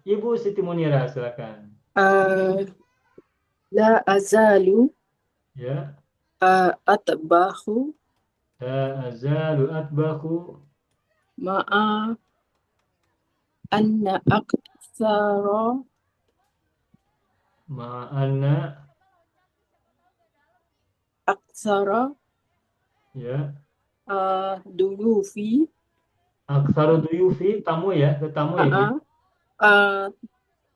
Ibu Siti Munira, silakan. La azalu Ya. atbahu La azalu atbahu ma'a anna aktsara ma'anna, ya. dulufi Aksaru duyufi, tamu ya, tetamu ya, Bu.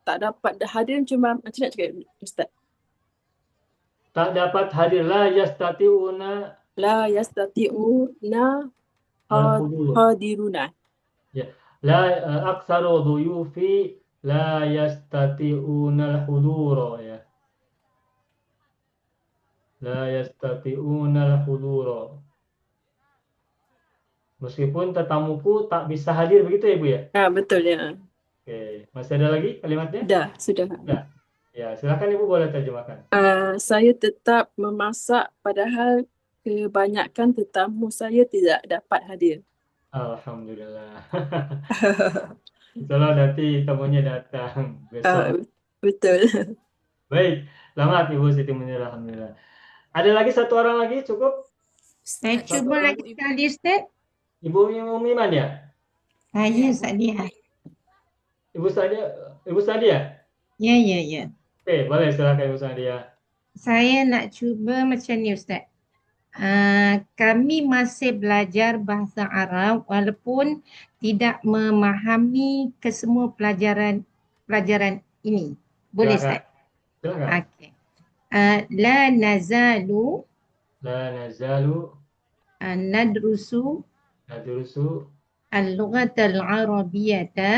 tak dapat hadir, cuma macam nak cakap Ustaz. Tak dapat hadir, la yastati'una La yastati'una al-hudur. hadiruna. Ya. La aksaru duyufi la yastati'una al-hudura, ya. La yastati'una al-hudura. Meskipun tetamuku tak bisa hadir, begitu ya, Bu ya? Betul ya. Oke, masih ada lagi kalimatnya? Dah, sudah. Sudah. Ya, silakan Ibu boleh terjemahkan. Saya tetap memasak padahal kebanyakan tetamu saya tidak dapat hadir. Alhamdulillah. Insyaallah nanti tamunya datang besok. Betul. Baik, selamat Ibu Siti Munira, alhamdulillah. Ada lagi satu orang lagi, cukup? Saya cuba lagi sekali Ustaz. Ibu Miman ya? Saya Sadia. Ibu Sadia? Ya. Oke, boleh silakan Ibu Sadia. Saya nak cuba macam ni Ustaz. Kami masih belajar bahasa Arab walaupun tidak memahami kesemua pelajaran ini. Boleh Ustaz? Silakan. Okey. La nazalu nadrusu al-lughata al-arabiyyata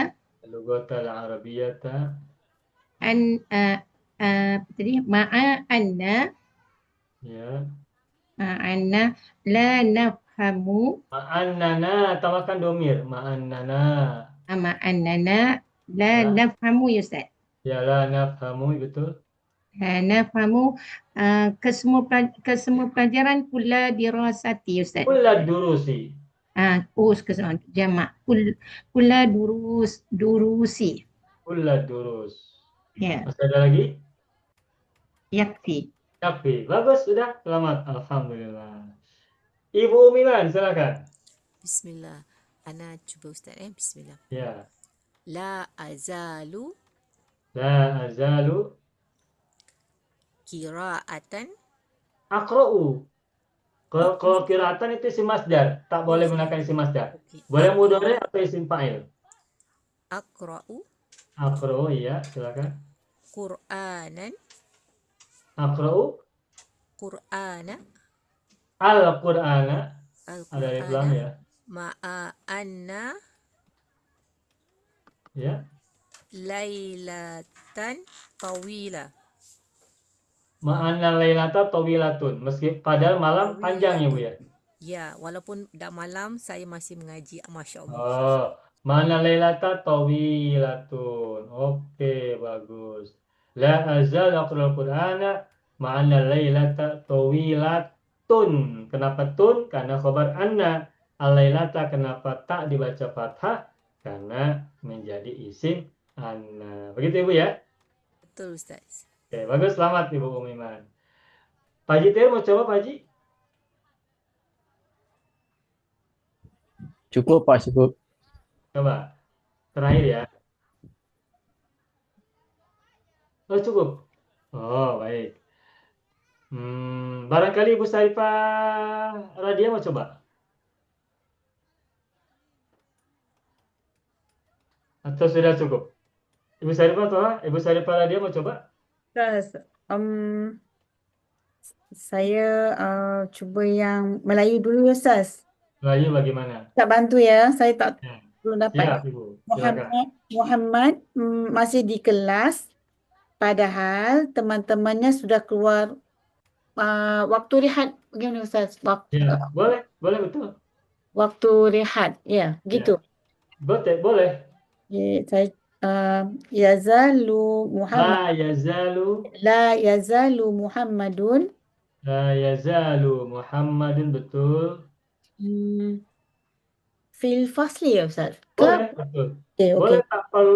ma'a anna Ya. ma'anna la nafhamu Ma'annana, tambahkan domir. Ma'annana la nafhamu ya Ustaz. Ya, la nafhamu, betul. Nafhamu kesemua pelajaran kulla dirasati ya Ustaz. Kulla durusi. Kesemua jamak kulla durusi. Kulla durus. Ya. Masih ada lagi? Yakfi. Bagus, sudah. Selamat. Alhamdulillah. Ibu Milan, silakan. Bismillah. Ana cuba Ustaz Bismillah. Ya. La azalu qira'atan. Aqra'u. Kalau qira'atan itu isim masdar, tak boleh menggunakan isim masdar. Boleh mudhari atau isim fa'il. Aqra'u. Aqra'u, iya, silakan. Qur'anan. Aqra'u. Qur'ana. Al-Qur'ana. Ada alif lam ya. Ma'a anna. Ya. Lailatan tawila. Ma'anna lailata tawilatun. Meski padahal malam panjang ya, Bu ya. Ya, walaupun dah malam saya masih mengaji, Masya Allah. Oh, ma'anna lailata tawilatun. Oke, bagus. La azal aqra'ul Qur'ana ma'anna lailata tawilatun. Kenapa tun? Karena khabar anna. Al-lailata kenapa tak dibaca fathah? Karena menjadi isim anna. Begitu Ibu ya? Betul Ustaz. Oke, bagus, selamat Ibu Umiman. Pak Haji Tir mau coba Pak Haji? Cukup Pak, cukup. Coba. Terakhir ya. Oh, cukup. Oh, baik. Barangkali Ibu Sarifah Radia mau coba? Atau sudah cukup? Ibu Sarifah Radia mau coba? Ustaz, saya cuba yang Melayu dulu ya, Ustaz. Melayu bagaimana? Tak bantu ya, saya Ya. belum dapat. Siap, Ibu. Silakan. Muhammad masih di kelas, padahal teman-temannya sudah keluar waktu rehat. Bagaimana Ustaz? Ya, boleh betul. Waktu rehat, ya, gitu. Boleh. Ya, saya yazalu Muhammad. La yazalu Muhammadun. La yazalu Muhammadun, betul. Fil fasli ya Ustaz? Boleh, betul. Okay. Boleh,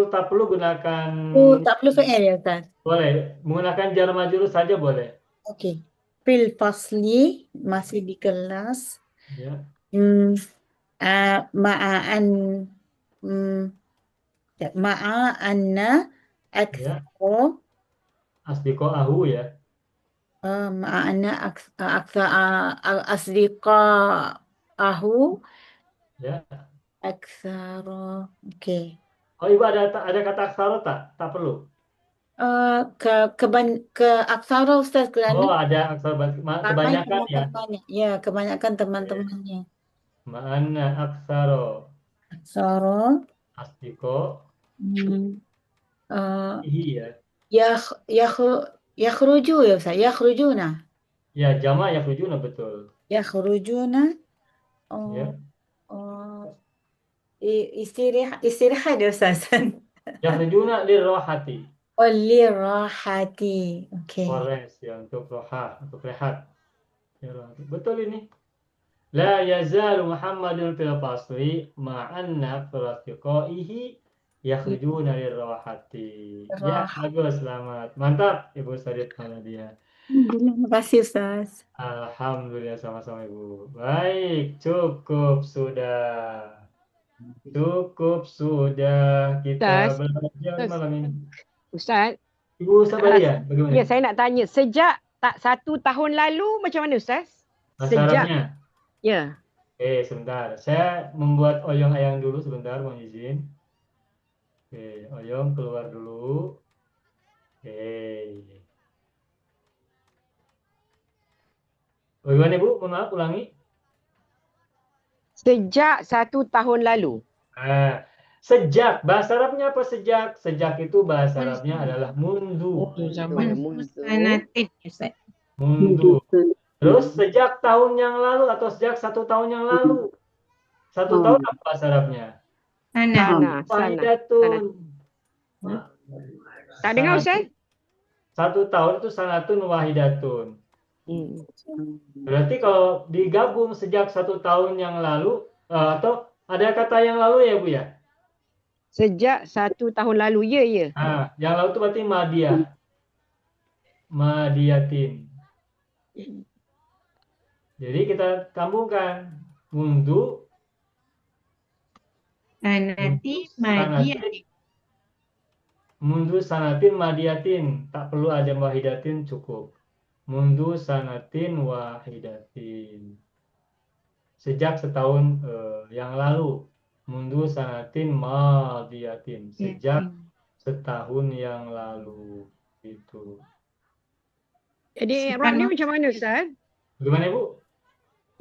tak perlu gunakan. Tak perlu fi'il ya Ustaz? Boleh, menggunakan jar majrur saja boleh. Oke. Fil fasli, masih di kelas. Ya. Ma'anna aksaro. Asdiqa'ahu ya. Ma'anna asdiqa'ahu. Ya. Aksaro. Oke. Oh, Ibu ada kata aksaro tak? Tak perlu. Ke aksara Ustaz kerana ada aksara kebanyakan ya. Ya, kebanyakan teman-temannya. Ma'anna aksaro. Aksara. Asdiqo. Iya. Yakhruju ya Ustaz, yakhrujuna. Ya, jama' yakhrujuna, betul. Yakhrujuna. Ya. Istirahat ya Ustaz. Yakhrujuna lirrahati. Lirrahati. Oke. Forest ya, untuk rehat. Betul ini. La yazalu Muhammadun fil fasli ma'anna firastiqaihi yakhrujuna lirrahati. Ya, bagus, selamat. Mantap Ibu Sarifah Radia. Terima kasih Ustaz. Alhamdulillah, sama-sama Ibu. Baik, cukup sudah. Kita belajar malam ini. Ustaz. Ibu Sabaria, bagaimana? Ya, saya nak tanya. Sejak 1 tahun lalu macam mana Ustaz? Sejak. Ya. Sebentar. Saya membuat oyong ayang dulu sebentar, mohon izin. Oyong keluar dulu. Bagaimana Ibu? Mohon maaf, ulangi. Sejak 1 tahun lalu. Sejak, bahasa Arabnya apa sejak? Sejak itu bahasa Arabnya adalah mundu. Mundu. Terus sejak tahun yang lalu atau sejak 1 tahun yang lalu. 1 tahun apa bahasa Arabnya? Wahidatun. Tak dengar Ustaz? 1 tahun itu sanatun wahidatun. Berarti kalau digabung sejak 1 tahun yang lalu, atau ada kata yang lalu ya Bu ya? Sejak 1 tahun lalu, ya. Yang lalu itu berarti madiyah. Madiyatin. Jadi kita sambungkan. Mundu. Sanati madiyatin. Mundu sanatin madiyatin. Tak perlu ada wahidatin, cukup. Mundu sanatin wahidatin. Sejak setahun yang lalu. Mundu sanatin madiyatin. Sejak setahun yang lalu. Itu. Jadi Arab dia macam mana Ustaz? Bagaimana Ibu?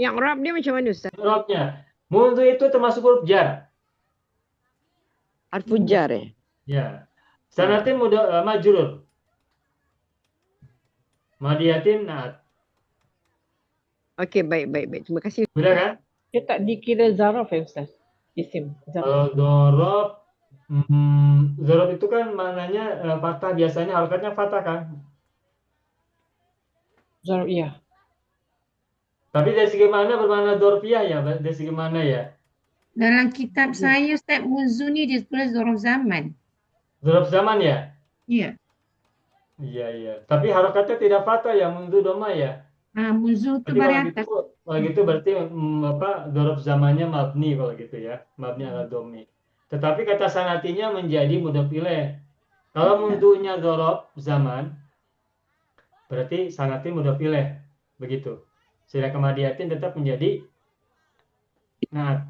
Yang Arab dia macam mana Ustaz? Arabnya. Mundu itu termasuk huruf jar. Harfu jar ya? Ya. Sanatin majrur. Madiyatin naat. Okey, baik. Terima kasih. Sudah kan? Dia tak dikira zaraf ya Ustaz? Isim. Kalau dzaraf itu kan maknanya fathah, biasanya harokatnya fathah kan? Zaraf, iya. Tapi dari segi mana bermakna dzarfiyah ya? Dari segi mana ya? Dalam kitab saya Ustaz Muzuni dia tulis dzaraf zaman. Dzaraf zaman ya? Ya. Iya. Tapi harokatnya tidak fathah ya, mundu doma ya. Munzu itu Berarti baris kalau gitu berarti dorob zamannya mabni kalau gitu ya, mabni ala domi. Tetapi kata sanatinya menjadi mudhof ilaih. Kalau mundunya dorob zaman, berarti sanati mudhof ilaih. Begitu. Sila kemadiatin tetap menjadi naat.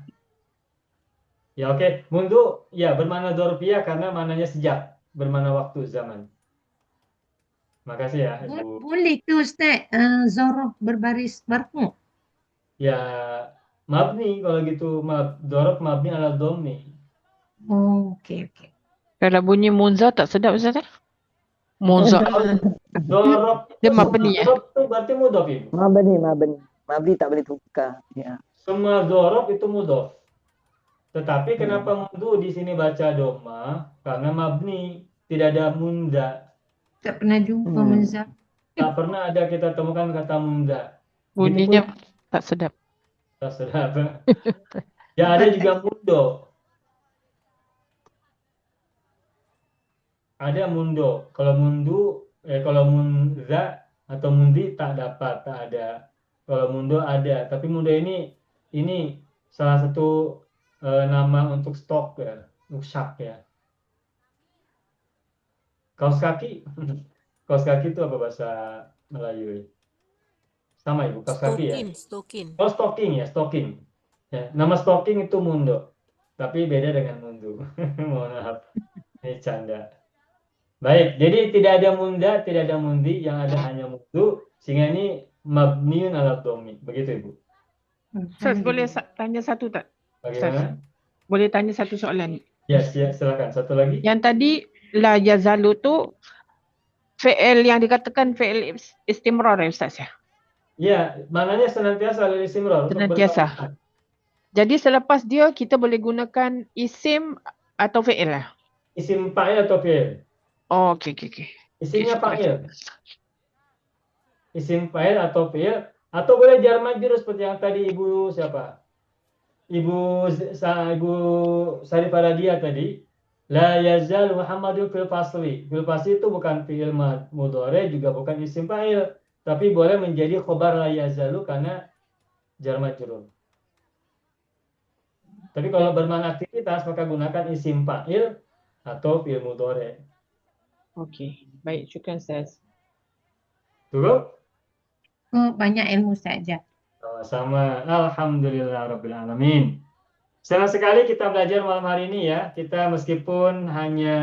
Ya oke. Mundu ya bermakna dorofiyah karena maknanya sejak, bermakna waktu zaman. Makasih ya Ibu. Boleh ke Ustaz zorof berbaris marfu? Ya mabni kalau gitu, dorob mabni ala domi. Oh, okey. Kalau bunyi munza tak sedap Ustaz eh? Munza. Dorob Dia mabni ya? dorob itu berarti mudhof Ibu. Mabni tak boleh tukar. Ya. Semua dorob itu mudhof. Tetapi kenapa mundu di sini baca doma? Karena mabni, tidak ada munda. Tak pernah jumpa munza. Tak pernah ada kita temukan kata munda. Bunyinya tak sedap. Tak sedap. Ya ada juga mundo. Ada mundo. Kalau mundu, kalau munza atau mundi tak dapat, tak ada. Kalau mundo ada. Tapi mundo ini salah satu nama untuk stok ya, untuk syak ya. Kaos kaki, kaos kaki itu apa bahasa Melayu? Sama Ibu, kaos kaki ya. Stokin. Oh stocking ya, stocking. Ya, nama stocking itu mundo, tapi beda dengan mundu. Mohon maaf, ini canda. Baik, jadi tidak ada munda, tidak ada mundi, yang ada hanya mundu, sehingga ini mabniun ala dhammi. Begitu Ibu. Ustaz boleh tanya satu tak? Bagaimana? Boleh tanya satu soalan? Yes, silakan. Satu lagi. Yang tadi la yazalu tu fi'il yang dikatakan fi'il istimrar ya Ustaz ya? Ya, maknanya senantiasa lil istimrar. Senantiasa. Jadi selepas dia kita boleh gunakan isim atau fi'il lah? Isim fa'il atau fi'il? Oh, okey. Isimnya fa'il. Isim fa'il atau fi'il, atau boleh jar majrur seperti yang tadi Ibu siapa? Ibu Sarif Aradia tadi. La yazal Muhammadu fil fasli. Fil fasli itu bukan fi'il mudhari, juga bukan isim fa'il, tapi boleh menjadi khobar la yazalu karena jar majrur. Tapi kalau bermakna aktivitas maka gunakan isim fa'il atau fi'il mudhari. Okey. Baik, syukran Ustaz. Cukup? Oh, banyak ilmu saja. Sama. Alhamdulillah Rabbil Alamin. Senang sekali kita belajar malam hari ini ya. Kita meskipun hanya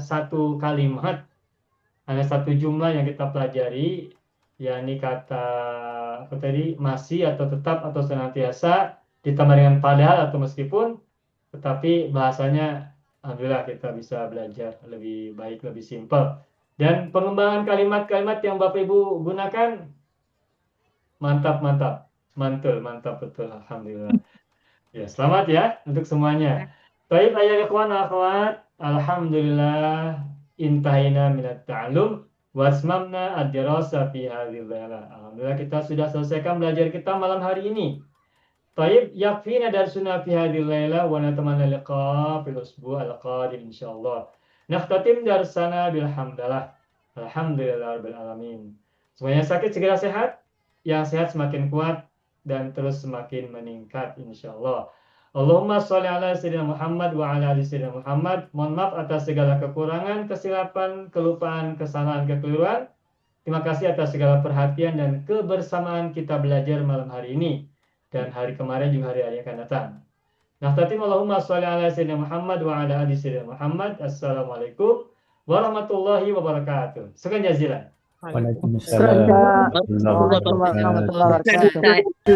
satu kalimat, hanya satu jumlah yang kita pelajari, yakni kata apa tadi, masih atau tetap atau senantiasa, ditambah dengan padahal atau meskipun, tetapi bahasanya alhamdulillah kita bisa belajar lebih baik, lebih simpel. Dan pengembangan kalimat-kalimat yang Bapak Ibu gunakan mantap betul, alhamdulillah. Ya, selamat ya untuk semuanya. Baik, ayah ikhwan akhwat, alhamdulillah intahina minat ta'allum wasmamna ad-dirasa fi hadhil laila. Alhamdulillah kita sudah selesaikan belajar kita malam hari ini. Baik, yakfina darsuna fi hadhil laila wa natamanna liqa fil usbu' al-qadim insyaallah. Nakhtatim darsana bilhamdallah. Alhamdulillah rabbil alamin. Semuanya sakit segera sehat, yang sehat semakin kuat dan terus semakin meningkat insyaallah. Allahumma sholli ala sayyidina Muhammad wa ala ali sayyidina Muhammad. Mohon maaf atas segala kekurangan, kesilapan, kelupaan, kesalahan, kekeliruan. Terima kasih atas segala perhatian dan kebersamaan kita belajar malam hari ini dan hari kemarin juga hari-hari yang akan datang. Naftatim Allahumma sholli ala sayyidina Muhammad wa ala ali sayyidina Muhammad. Assalamualaikum warahmatullahi wabarakatuh. Sekian jazilan. Waalaikumsalam warahmatullahi wabarakatuh.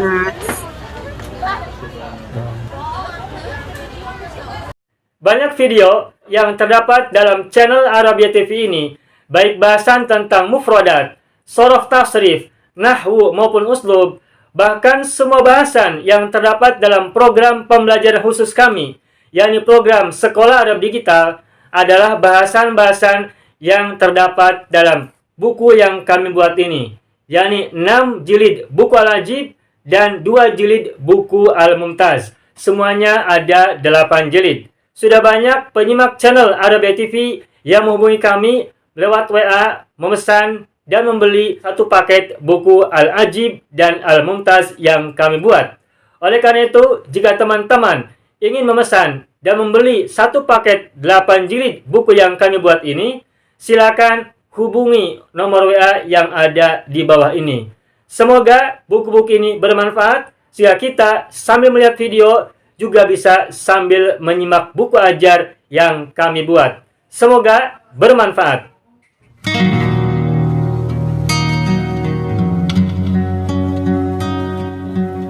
Banyak video yang terdapat dalam channel Arabia TV ini, baik bahasan tentang mufradat, shorof tasrif, nahwu maupun uslub, bahkan semua bahasan yang terdapat dalam program pembelajaran khusus kami, yakni program Sekolah Arab Digital, adalah bahasan-bahasan yang terdapat dalam buku yang kami buat ini, yakni 6 jilid buku Al-Ajib dan 2 jilid buku Al-Mumtaz. Semuanya ada 8 jilid. Sudah banyak penyimak channel Arabia TV yang menghubungi kami lewat WA memesan dan membeli satu paket buku Al-Ajib dan Al-Mumtaz yang kami buat. Oleh karena itu, jika teman-teman ingin memesan dan membeli satu paket 8 jilid buku yang kami buat ini, silakan hubungi nomor WA yang ada di bawah ini. Semoga buku-buku ini bermanfaat, sehingga kita sambil melihat video juga bisa sambil menyimak buku ajar yang kami buat. Semoga bermanfaat.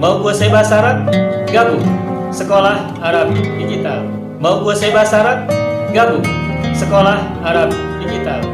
Mau kuasai bahasa Arab? Gabung Sekolah Arab Digital. Mau kuasai bahasa Arab? Gabung Sekolah Arab Digital.